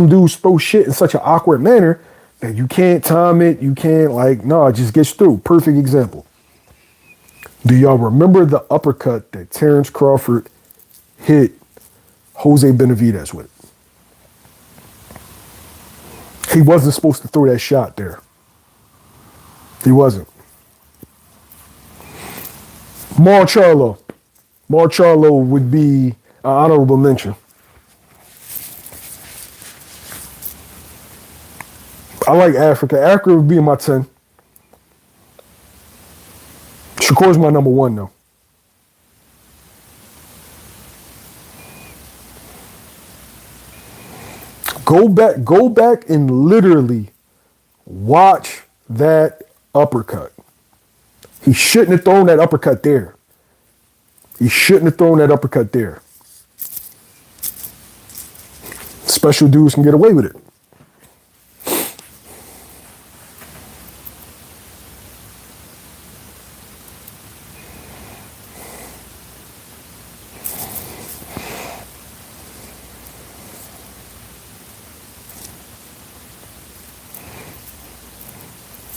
dudes throw shit in such an awkward manner that you can't time it. You can't it just gets through. Perfect example. Do y'all remember the uppercut that Terrence Crawford hit Jose Benavidez with? He wasn't supposed to throw that shot there. He wasn't. Marcharlo. Marcharlo would be an honorable mention. I like Africa. Africa would be in my 10. Shakur's my number 1 though. Go back and literally watch that uppercut. He shouldn't have thrown that uppercut there. He shouldn't have thrown that uppercut there. Special dudes can get away with it.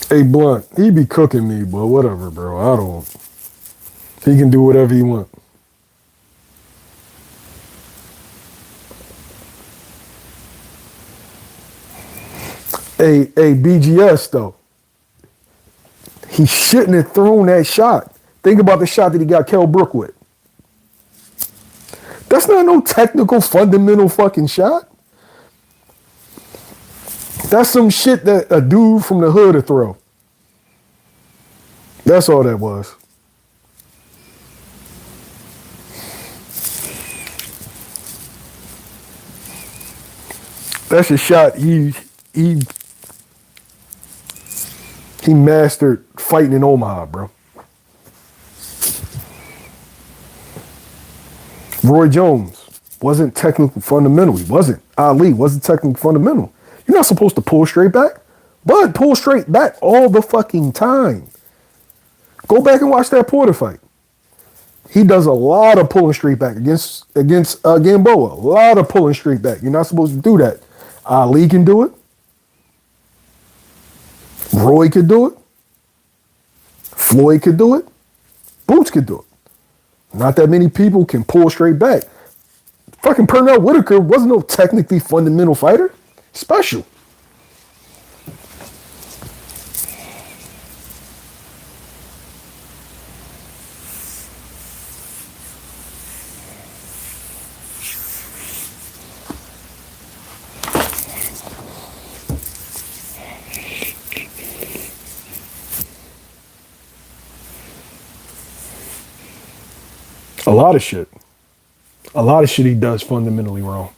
Hey Blunt, he be cooking me, but whatever, bro. I don't. He can do whatever he want. Hey, BGS though. He shouldn't have thrown that shot. Think about the shot that he got Kell Brook with. That's not no technical, fundamental fucking shot. That's some shit that a dude from the hood would throw. That's all that was. That's a shot he mastered fighting in Omaha, bro. Roy Jones wasn't technical fundamental. He wasn't. Ali wasn't technical fundamental. You're not supposed to pull straight back. Bud pull straight back all the fucking time. Go back and watch that Porter fight. He does a lot of pulling straight back against Gamboa. A lot of pulling straight back. You're not supposed to do that. Ali can do it. Roy could do it. Floyd could do it. Boots could do it. Not that many people can pull straight back. Fucking Pernell Whitaker wasn't no technically fundamental fighter. special. A lot of shit. A lot of shit he does fundamentally wrong.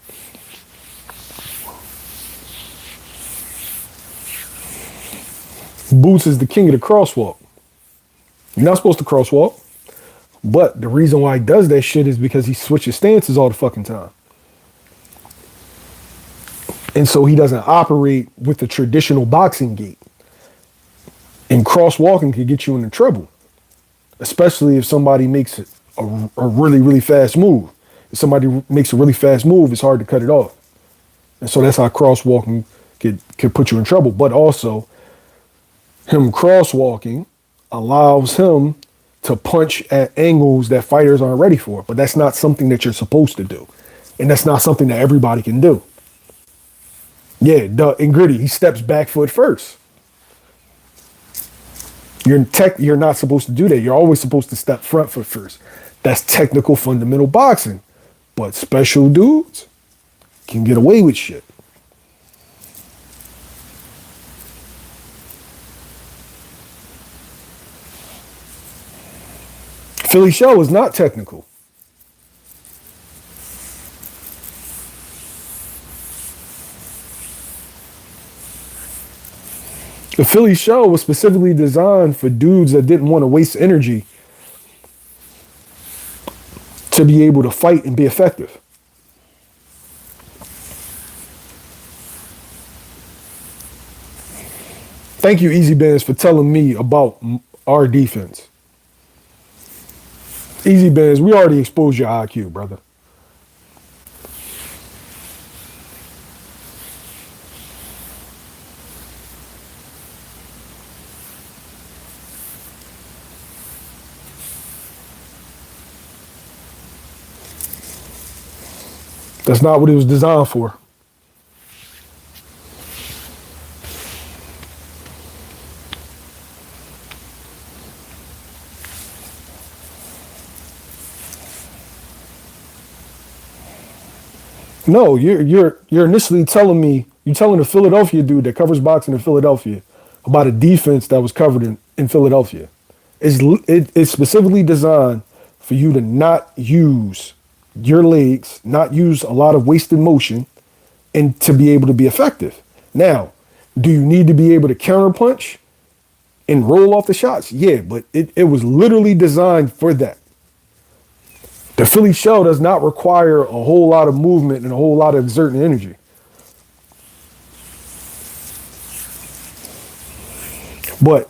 Boots is the king of the crosswalk. You're not supposed to crosswalk. But the reason why he does that shit is because he switches stances all the fucking time. And so he doesn't operate with the traditional boxing gait. And crosswalking can get you into trouble. Especially if somebody makes it a really, really fast move. If somebody makes a really fast move, it's hard to cut it off. And so that's how crosswalking could put you in trouble. But also, him crosswalking allows him to punch at angles that fighters aren't ready for. But that's not something that you're supposed to do. And that's not something that everybody can do. Yeah, in Gritty, he steps back foot first. You're not supposed to do that. You're always supposed to step front foot first. That's technical fundamental boxing. But special dudes can get away with shit. Philly Shell is not technical. The Philly Shell was specifically designed for dudes that didn't want to waste energy to be able to fight and be effective. Thank you, Easy Bands, for telling me about our defense. Easy Bands, we already exposed your IQ, brother. That's not what it was designed for. No, you're initially telling me, you're telling a Philadelphia dude that covers boxing in Philadelphia about a defense that was covered in Philadelphia. It's specifically designed for you to not use your legs, not use a lot of wasted motion, and to be able to be effective. Now, do you need to be able to counterpunch and roll off the shots? Yeah, but it was literally designed for that. The Philly Shell does not require a whole lot of movement and a whole lot of exerting energy. But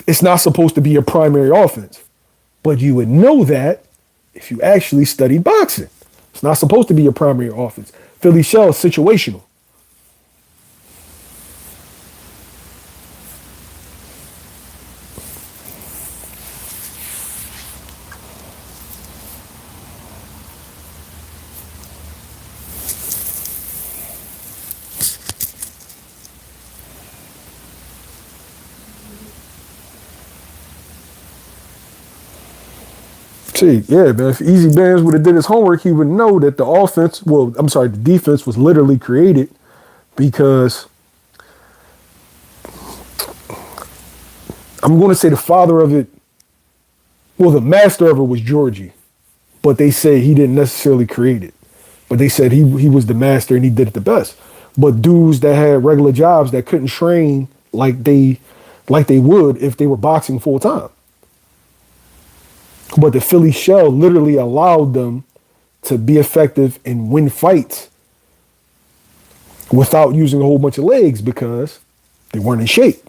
it's not supposed to be your primary offense. But you would know that if you actually studied boxing. It's not supposed to be your primary offense. Philly Shell is situational. Yeah, man. If Easy Bands would have did his homework, he would know that the defense was literally created because I'm going to say the father of it, the master of it was Georgie, but they say he didn't necessarily create it. But they said he was the master and he did it the best. But dudes that had regular jobs that couldn't train like they would if they were boxing full time. But the Philly Shell literally allowed them to be effective and win fights without using a whole bunch of legs because they weren't in shape.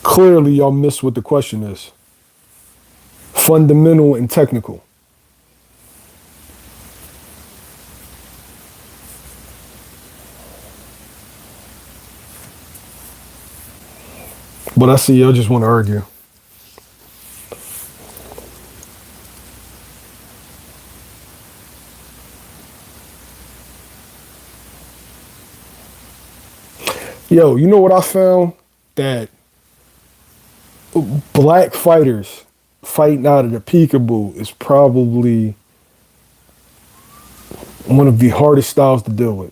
Clearly, y'all missed what the question is. Fundamental and technical. But I see y'all just want to argue. Yo, you know what I found? That black fighters fighting out of the peekaboo is probably one of the hardest styles to deal with.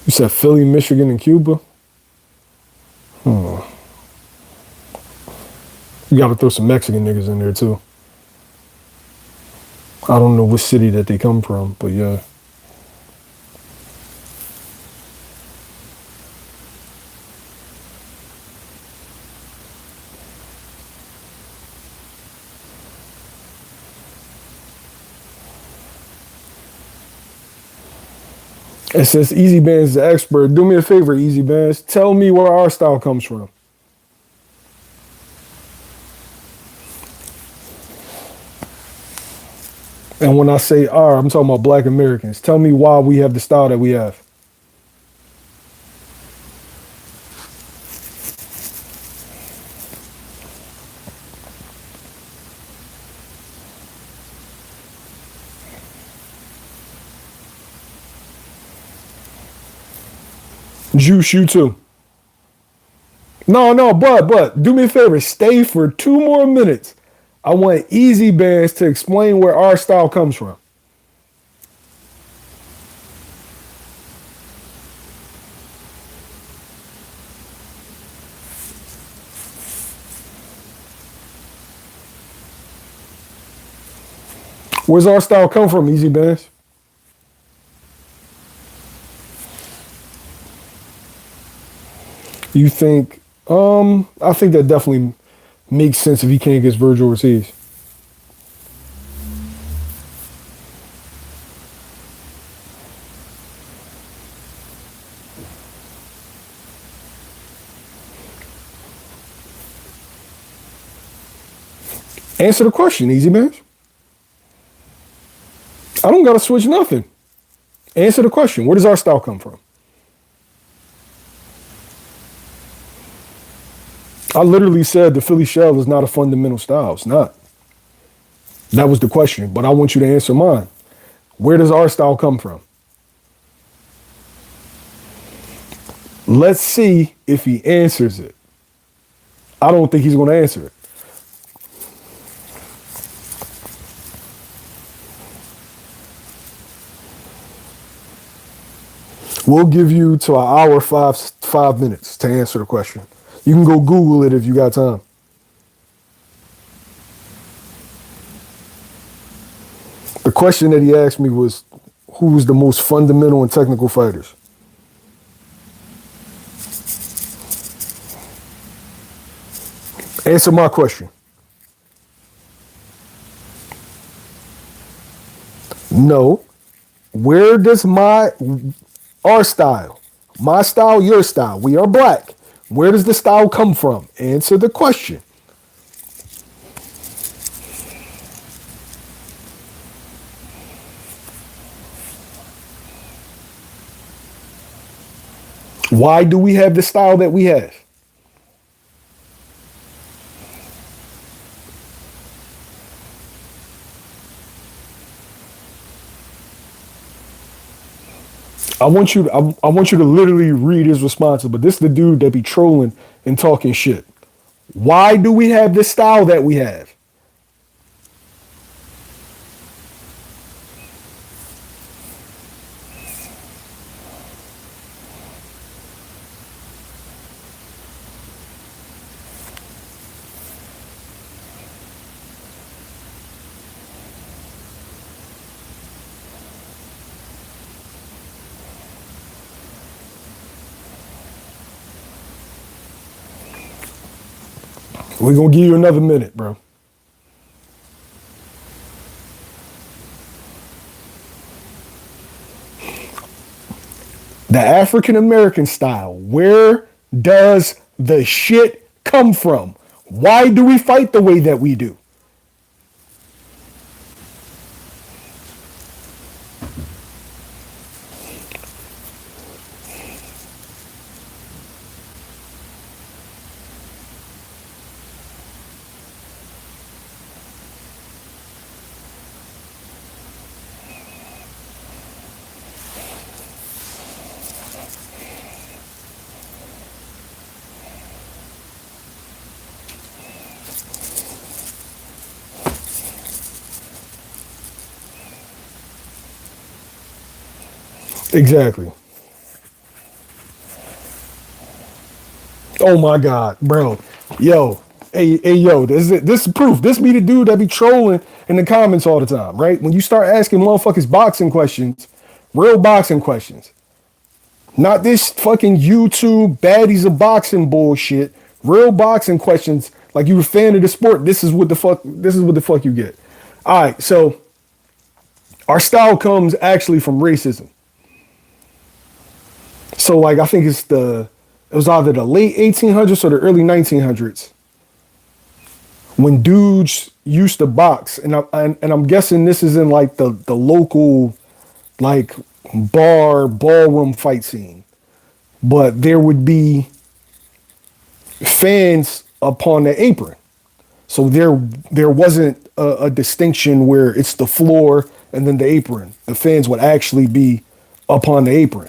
You said Philly, Michigan, and Cuba? You gotta throw some Mexican niggas in there too. I don't know what city that they come from, but yeah. It says Easy Band's the expert. Do me a favor, Easy Bands. Tell me where our style comes from. And when I say our, I'm talking about black Americans. Tell me why we have the style that we have. Juice, you too. No, but do me a favor. Stay for 2 more minutes. I want Easy Bands to explain where our style comes from. Where's our style come from, Easy Bands? You think, I think that definitely makes sense if he can't get Vergil Ortiz. Answer the question, Easy Bands. I don't gotta switch nothing. Answer the question. Where does our style come from? I literally said the Philly shell is not a fundamental style. It's not. That was the question, but I want you to answer mine. Where does our style come from? Let's see if he answers it. I don't think he's going to answer it. We'll give you to an hour, 5 minutes to answer the question. You can go Google it if you got time. The question that he asked me was, who was the most fundamental and technical fighters? Answer my question. No. Where does our style, my style, your style, we are black. Where does the style come from? Answer the question. Why do we have the style that we have? I want you to literally read his responses, but this is the dude that be trolling and talking shit. Why do we have this style that we have? We're going to give you another minute, bro. The African American style, where does the shit come from? Why do we fight the way that we do? Exactly. Oh my God, bro. Yo, yo, this is proof. This be the dude that be trolling in the comments all the time, right? When you start asking motherfuckers boxing questions, real boxing questions, not this fucking YouTube baddies of boxing bullshit, real boxing questions, like you a fan of the sport, this is what the fuck you get. All right, so our style comes actually from racism. So like I think it was either the late 1800s or the early 1900s when dudes used to box, and I'm guessing this is in like the local like ballroom fight scene, but there would be fans upon the apron, so there wasn't a distinction where it's the floor and then the apron. The fans would actually be upon the apron,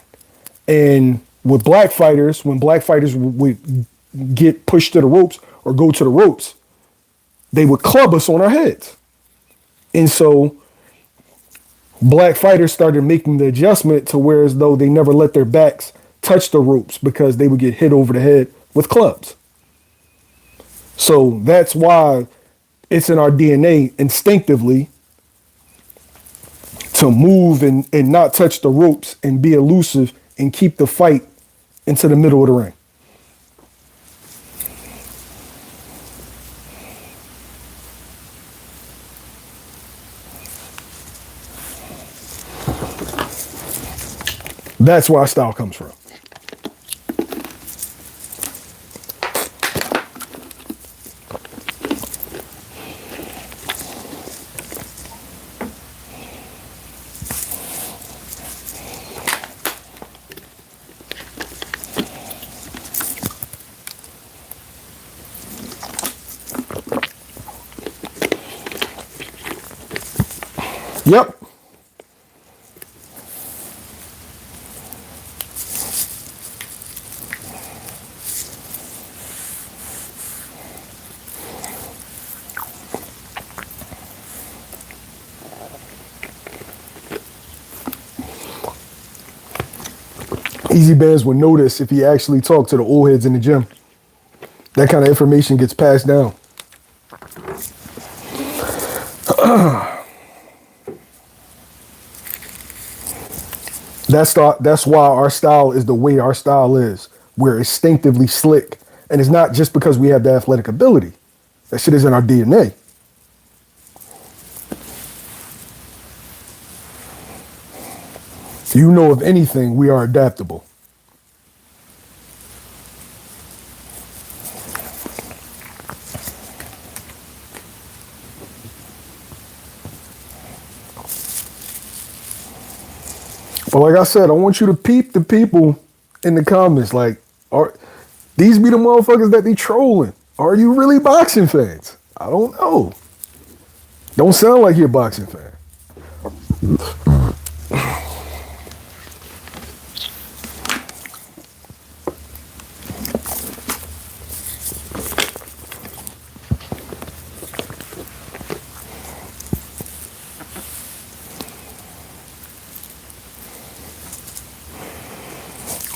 and with black fighters, when black fighters would get pushed to the ropes or go to the ropes, they would club us on our heads. And so black fighters started making the adjustment to where as though they never let their backs touch the ropes because they would get hit over the head with clubs. So that's why it's in our DNA instinctively to move and not touch the ropes and be elusive and keep the fight into the middle of the ring. That's where our style comes from. Yep. Easy Bands would notice if he actually talked to the old heads in the gym. That kind of information gets passed down. That's why our style is the way our style is. We're instinctively slick. And it's not just because we have the athletic ability. That shit is in our DNA. You know, if anything, we are adaptable. But like I said, I want you to peep the people in the comments. Like, these be the motherfuckers that be trolling. Are you really boxing fans? I don't know. Don't sound like you're a boxing fan.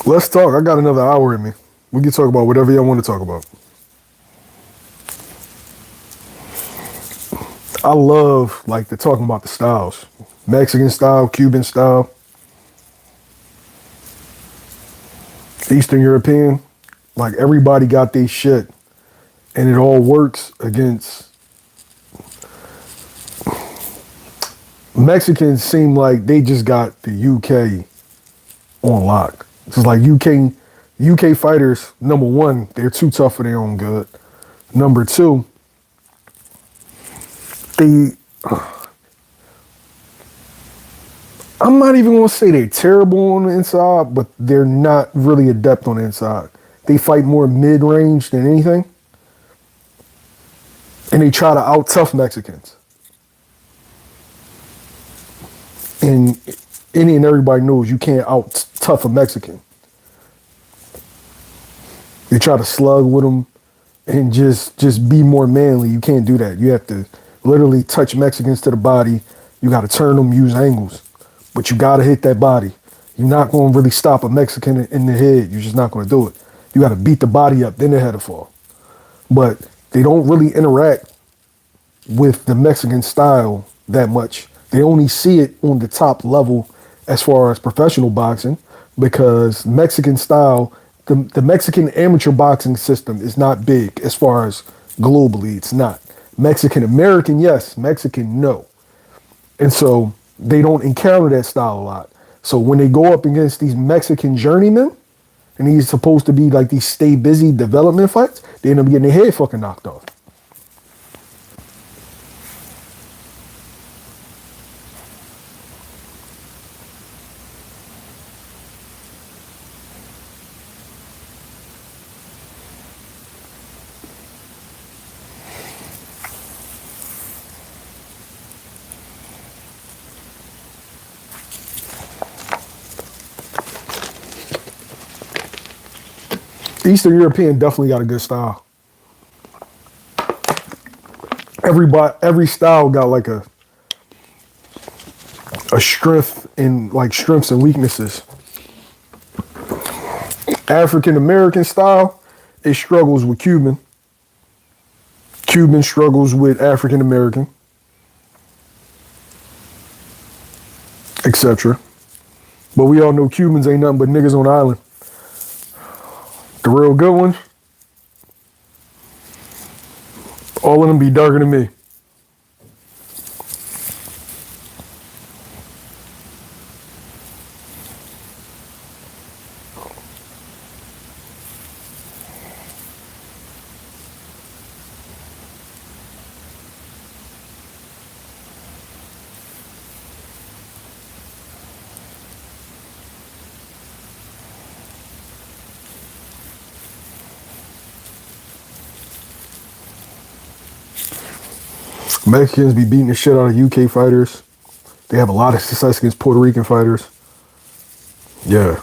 Let's talk. I got another hour in me. We can talk about whatever y'all want to talk about. I love like the talking about the styles. Mexican style, Cuban style, Eastern European. Like everybody got their shit. And it all works against Mexicans seem like they just got the UK on lock. It's like UK fighters, number one, they're too tough for their own good. Number two, I'm not even gonna say they're terrible on the inside, but they're not really adept on the inside. They fight more mid-range than anything. And they try to out-tough Mexicans. And any and everybody knows you can't out-tough a Mexican. They try to slug with them and just be more manly. You can't do that. You have to literally touch Mexicans to the body. You got to turn them, use angles. But you got to hit that body. You're not going to really stop a Mexican in the head. You're just not going to do it. You got to beat the body up, then the head will fall. But they don't really interact with the Mexican style that much. They only see it on the top level as far as professional boxing because Mexican style, the Mexican amateur boxing system is not big as far as globally. It's not. Mexican American, yes. Mexican, no. And so they don't encounter that style a lot. So when they go up against these Mexican journeymen, and he's supposed to be like these stay busy development fights, they end up getting their head fucking knocked off. Eastern European definitely got a good style. Every style got like a strength and like strengths and weaknesses. African American style, it struggles with Cuban. Cuban struggles with African American, etc. But we all know Cubans ain't nothing but niggas on the island. The real good ones, all of them be darker than me. Mexicans be beating the shit out of UK fighters. They have a lot of success against Puerto Rican fighters. Yeah.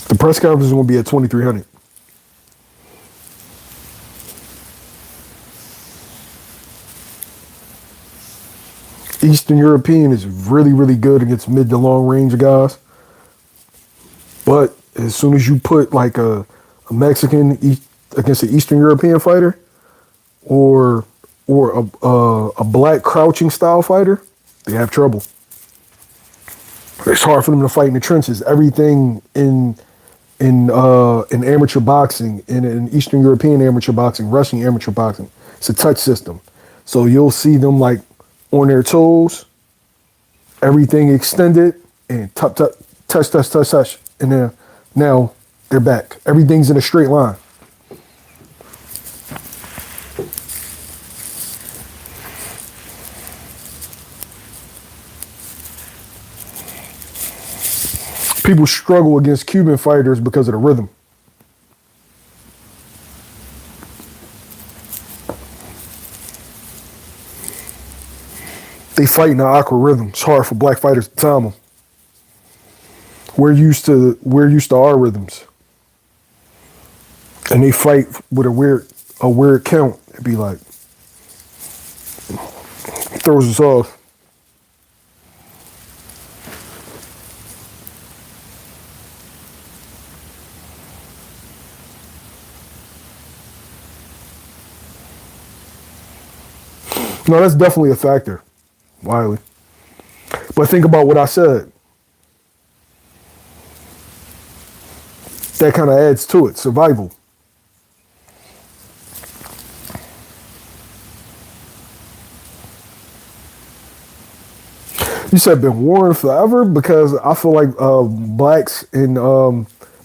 The press conference is going to be at 2300. Eastern European is really, really good against mid to long range guys. But as soon as you put like a Mexican against an Eastern European fighter or a black crouching style fighter, they have trouble. It's hard for them to fight in the trenches. Everything in amateur boxing, in Eastern European amateur boxing, Russian amateur boxing, it's a touch system. So you'll see them like on their toes, everything extended, and touch, and then now they're back. Everything's in a straight line. People struggle against Cuban fighters because of the rhythm. They fight in an awkward rhythm. It's hard for black fighters to time them. We're used to our rhythms. And they fight with a weird count. It'd be like, throws us off. No, that's definitely a factor, Wiley. But think about what I said. That kind of adds to it, survival. You said been warring forever? Because I feel like blacks and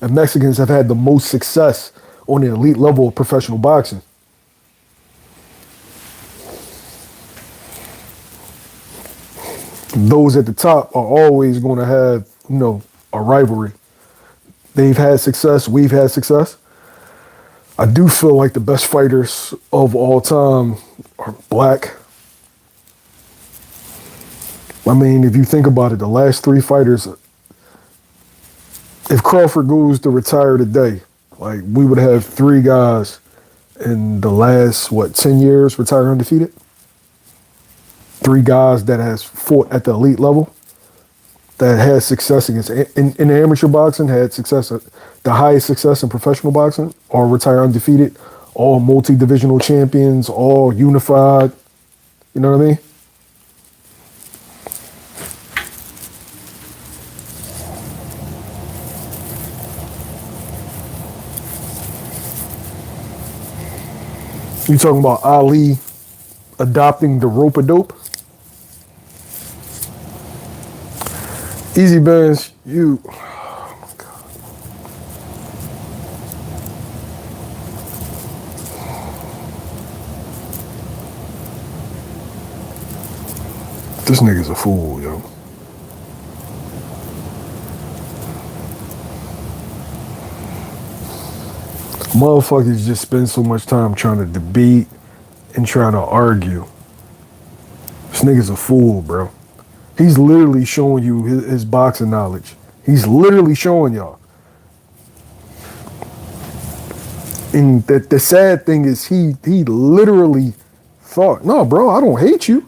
Mexicans have had the most success on the elite level of professional boxing. Those at the top are always going to have, a rivalry. They've had success. We've had success. I do feel like the best fighters of all time are black. I mean, if you think about it, the last three fighters, if Crawford goes to retire today, like we would have three guys in the last, 10 years retire undefeated? three guys that has fought at the elite level, that had success against in amateur boxing, had success, the highest success in professional boxing, all retire undefeated, all multi-divisional champions, all unified. You know what I mean? You talking about Ali adopting the rope-a-dope? Easy Benz, you. Oh my God. This nigga's a fool, yo. Motherfuckers just spend so much time trying to debate and trying to argue. This nigga's a fool, bro. He's literally showing you his boxing knowledge. He's literally showing y'all. And the sad thing is he literally thought, no, bro, I don't hate you.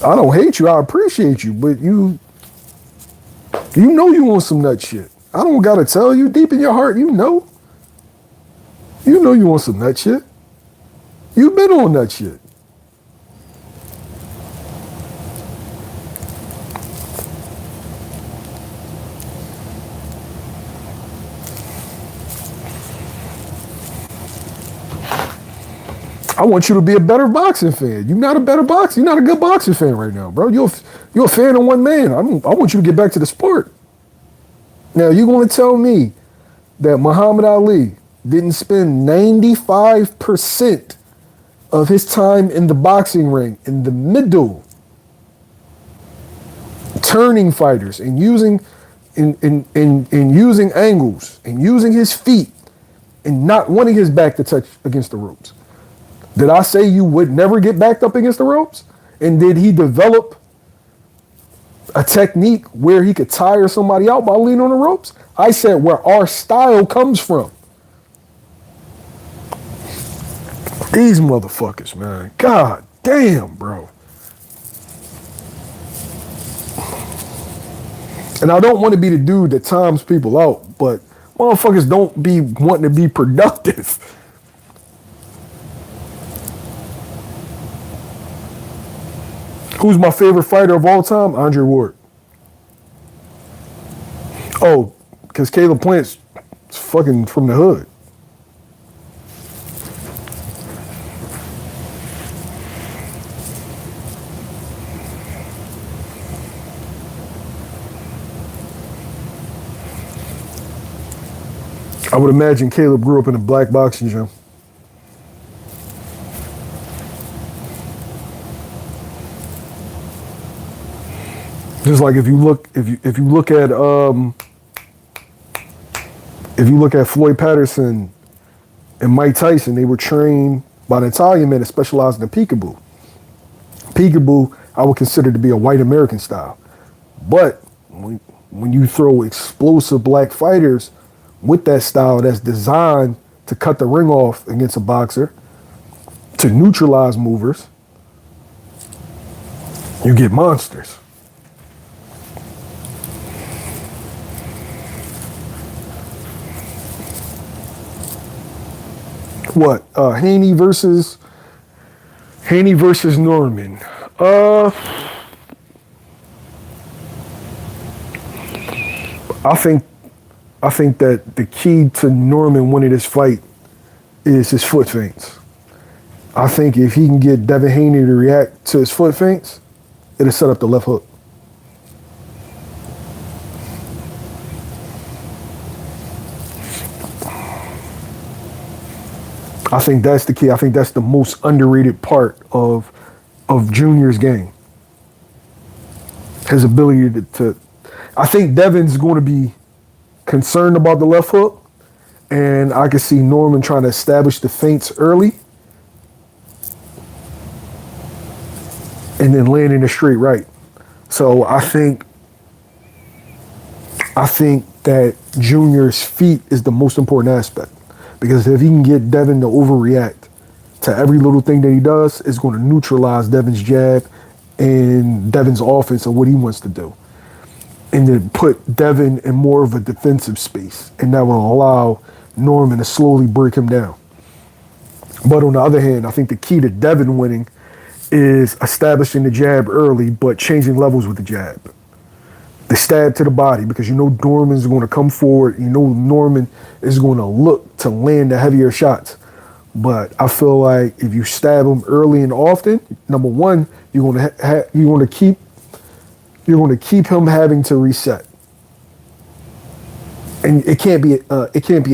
I don't hate you. I appreciate you. But you know you want some nut shit. I don't got to tell you. Deep in your heart, you know. You know you want some nut shit. You've been on that shit. I want you to be a better boxing fan. You're not a better boxer. You're not a good boxing fan right now, bro. You're a fan of one man. I want you to get back to the sport. Now, you're going to tell me that Muhammad Ali didn't spend 95% of his time in the boxing ring, in the middle, turning fighters and using using angles and using his feet and not wanting his back to touch against the ropes. Did I say you would never get backed up against the ropes? And did he develop a technique where he could tire somebody out by leaning on the ropes? I said where our style comes from. These motherfuckers, man. God damn, bro. And I don't want to be the dude that times people out, but motherfuckers don't be wanting to be productive. Who's my favorite fighter of all time? Andre Ward. Oh, because Caleb Plant's fucking from the hood. I would imagine Caleb grew up in a black boxing gym. Just like if you look at Floyd Patterson and Mike Tyson, they were trained by an Italian man that specialized in peekaboo. Peekaboo, I would consider to be a white American style. But when you throw explosive black fighters with that style that's designed to cut the ring off against a boxer, to neutralize movers, you get monsters. What? Haney versus Norman. I think that the key to Norman winning this fight is his foot feints. I think if he can get Devin Haney to react to his foot feints, it'll set up the left hook. I think that's the key. I think that's the most underrated part of Junior's game. His ability to I think Devin's going to be concerned about the left hook, and I can see Norman trying to establish the feints early and then landing a straight right. So I think that Junior's feet is the most important aspect. Because if he can get Devin to overreact to every little thing that he does is going to neutralize Devin's jab and Devin's offense and what he wants to do. And then put Devin in more of a defensive space. And that will allow Norman to slowly break him down. But on the other hand, I think the key to Devin winning is establishing the jab early, but changing levels with the jab. The stab to the body, because you know Norman's going to come forward. You know Norman is going to look to land the heavier shots. But I feel like if you stab him early and often, number one, you're going to keep him having to reset. And it can't be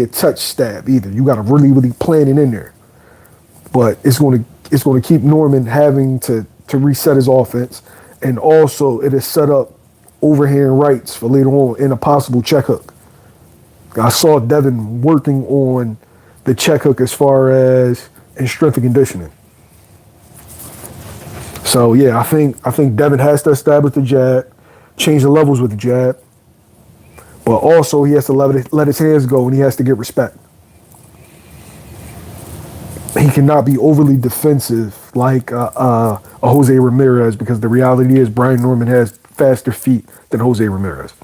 a touch stab either. You got to really plan it in there. But it's going to keep Norman having to reset his offense, and also it is set up overhand rights for later on in a possible check hook. I saw Devin working on the check hook as far as in strength and conditioning. So yeah, I think Devin has to establish the jab, change the levels with the jab, but also he has to let his hands go and he has to get respect. He cannot be overly defensive like a Jose Ramirez, because the reality is Brian Norman has faster feet than Jose Ramirez.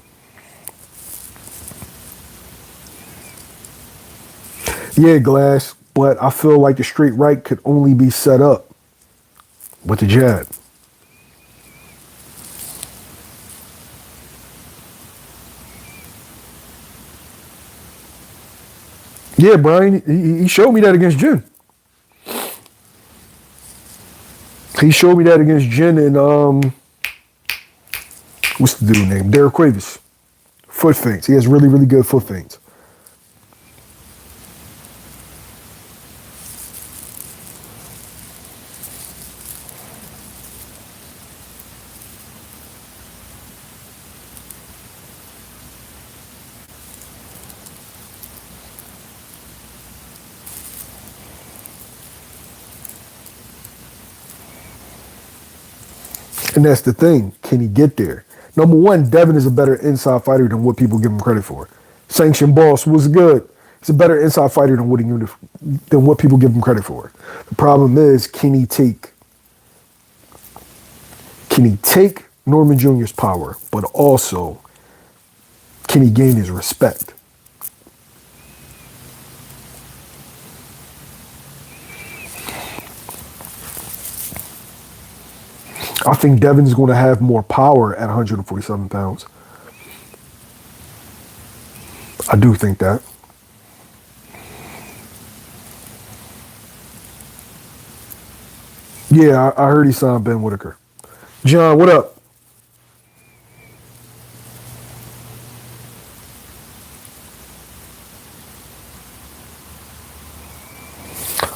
Yeah, Glass, but I feel like the straight right could only be set up with the jab. Yeah, Brian, he showed me that against Jin. He showed me that against Jin and what's the dude name? Derek Cuevas. Foot feints. He has really good foot feints. And that's the thing. Can he get there? Number one, Devin is a better inside fighter than what people give him credit for. Sanction Boss was good. He's a better inside fighter than what people give him credit for. The problem is, can he take Norman Jr.'s power, but also can he gain his respect? I think Devin's going to have more power at 147 pounds. I do think that. Yeah, I heard he signed Ben Whitaker. John, what up?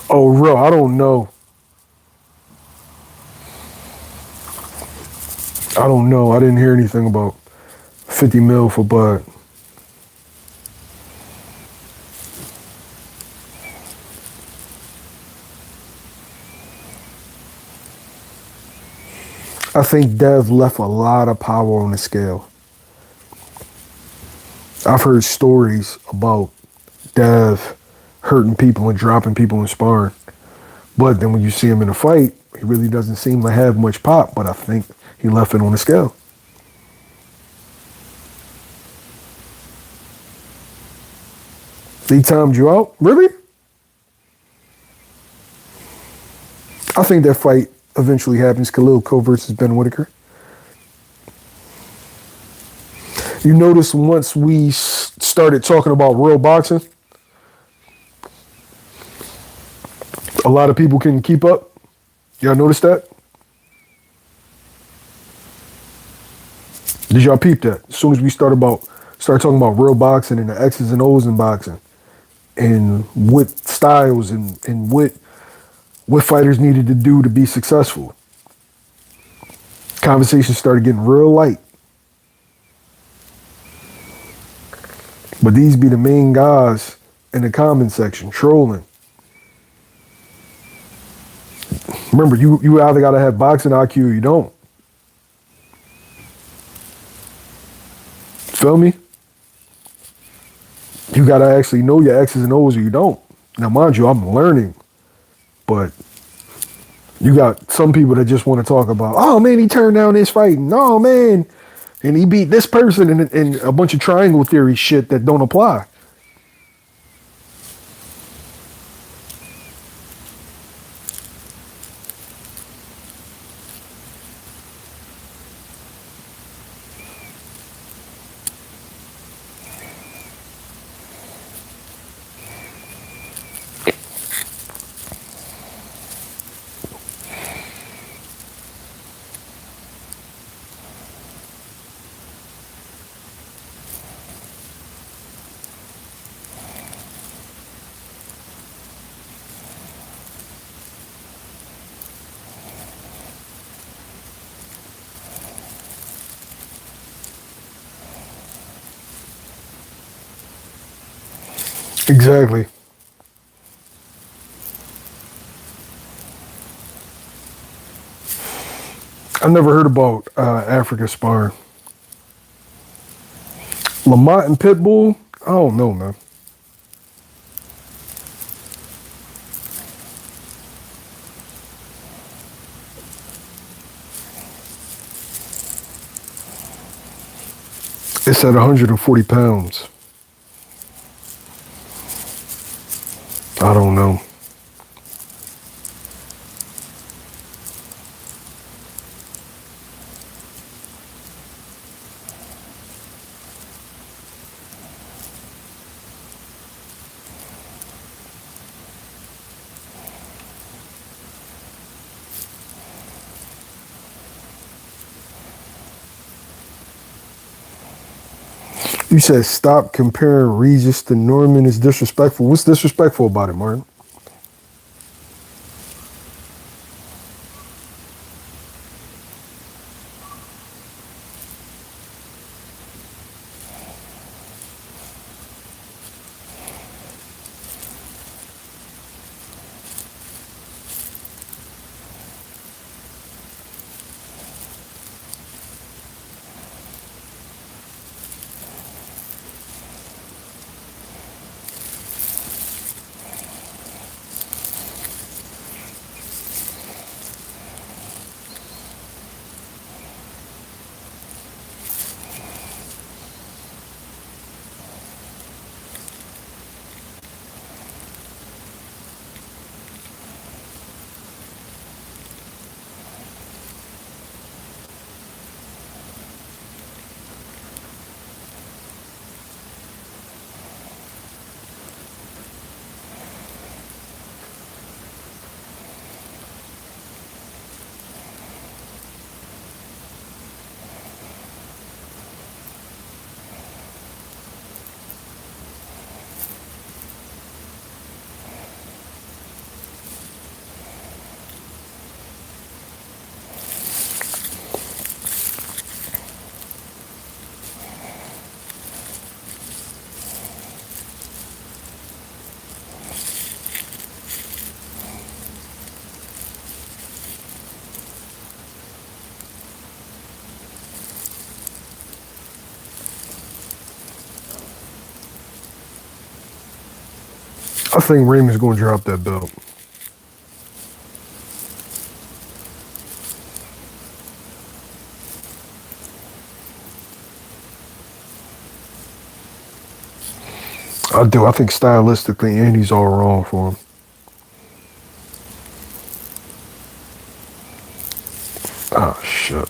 Oh, real, I don't know. I didn't hear anything about 50 mil for Bud. I think Dev left a lot of power on the scale. I've heard stories about Dev hurting people and dropping people in sparring. But then when you see him in a fight, he really doesn't seem to have much pop, but I think he left it on the scale. They timed you out? Really? I think that fight eventually happens. Khalil Ko versus Ben Whitaker. You notice once we started talking about real boxing, a lot of people couldn't keep up. Y'all notice that? Did y'all peep that? As soon as we started talking about real boxing and the X's and O's in boxing, and what styles and what fighters needed to do to be successful, conversations started getting real light. But these be the main guys in the comment section trolling. Remember, you either gotta have boxing IQ or you don't. Feel me? You gotta actually know your X's and O's or you don't. Now, mind you, I'm learning But you got some people that just want to talk about, oh man, he turned down this fight. No man, and he beat this person and a bunch of triangle theory shit that don't apply. Exactly. I never heard about Africa sparring. Lamont and Pitbull? I don't know, man. It's at 140 pounds. I don't know. You said stop comparing Regis to Norman is disrespectful. What's disrespectful about it, Martin? I think Raymond's going to drop that belt. I do. I think stylistically, Andy's all wrong for him. Ah, shit.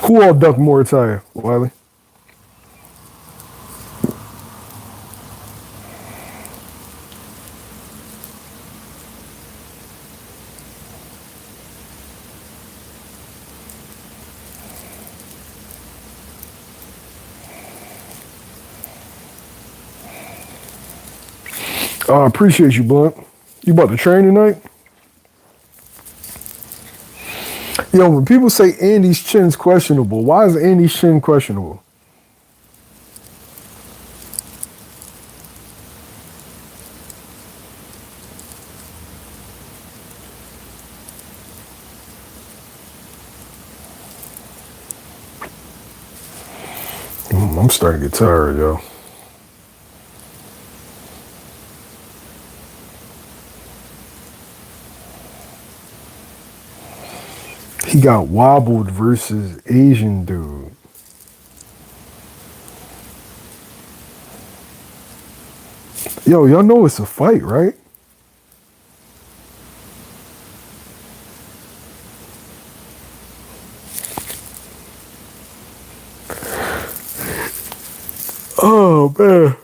Who all ducked Murtazaliev, Wiley? I appreciate you, Blunt. You about to train tonight? Yo, when people say Andy's chin's questionable, why is Andy's chin questionable? I'm starting to get tired, yo. He got wobbled versus Asian dude. Yo, y'all know it's a fight, right? Oh, man.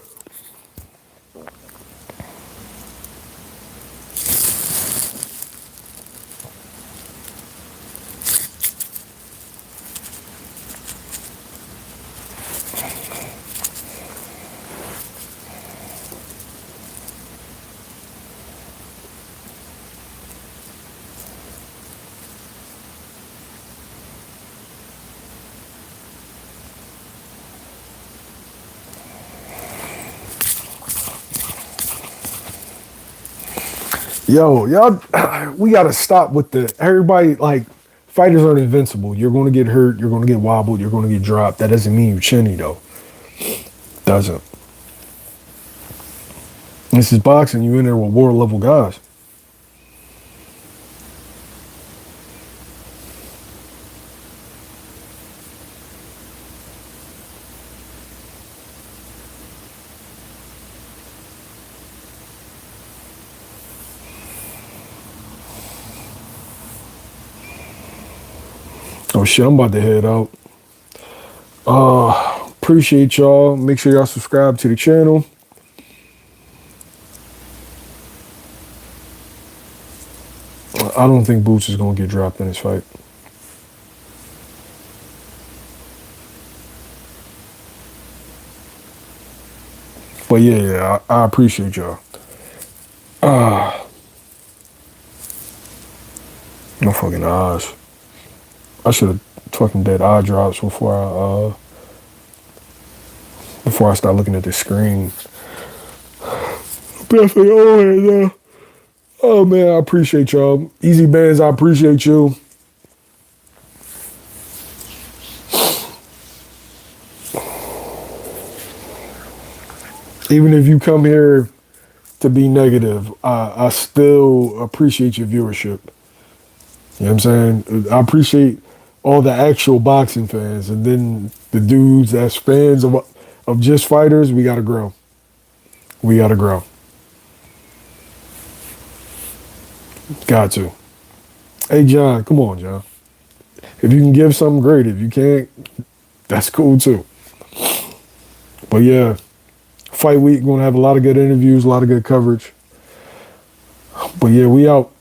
Yo, y'all, we gotta stop with the everybody like fighters aren't invincible. You're gonna get hurt, you're gonna get wobbled, you're gonna get dropped. That doesn't mean you're chinny though. Doesn't. This is boxing, you in there with war level guys. Oh shit, I'm about to head out. Appreciate y'all. Make sure y'all subscribe to the channel. I don't think Boots is gonna get dropped in this fight. But yeah, I appreciate y'all. No fucking eyes. I should have fucking did eye drops before I start looking at the screen. Definitely always. Oh man, I appreciate y'all. Easy Bands, I appreciate you. Even if you come here to be negative, I still appreciate your viewership. You know what I'm saying? I appreciate all the actual boxing fans, and then the dudes that's fans of just fighters. We gotta grow. We gotta grow. Got to. Hey John, come on, John. If you can give something, great. If you can't, that's cool too. But yeah, fight week, gonna have a lot of good interviews, a lot of good coverage. But yeah, we out.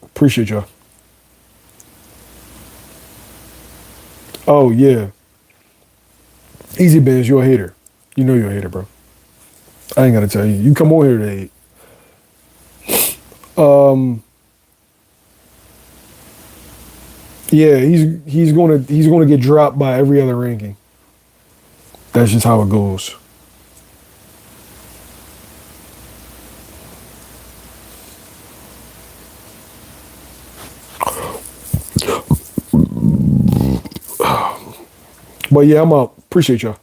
Appreciate y'all. Oh yeah. Easy Benz, you're a hater. You know you're a hater, bro. I ain't gotta tell you. You come on here to hate. Yeah, he's gonna get dropped by every other ranking. That's just how it goes. But yeah, I'm out. Appreciate y'all.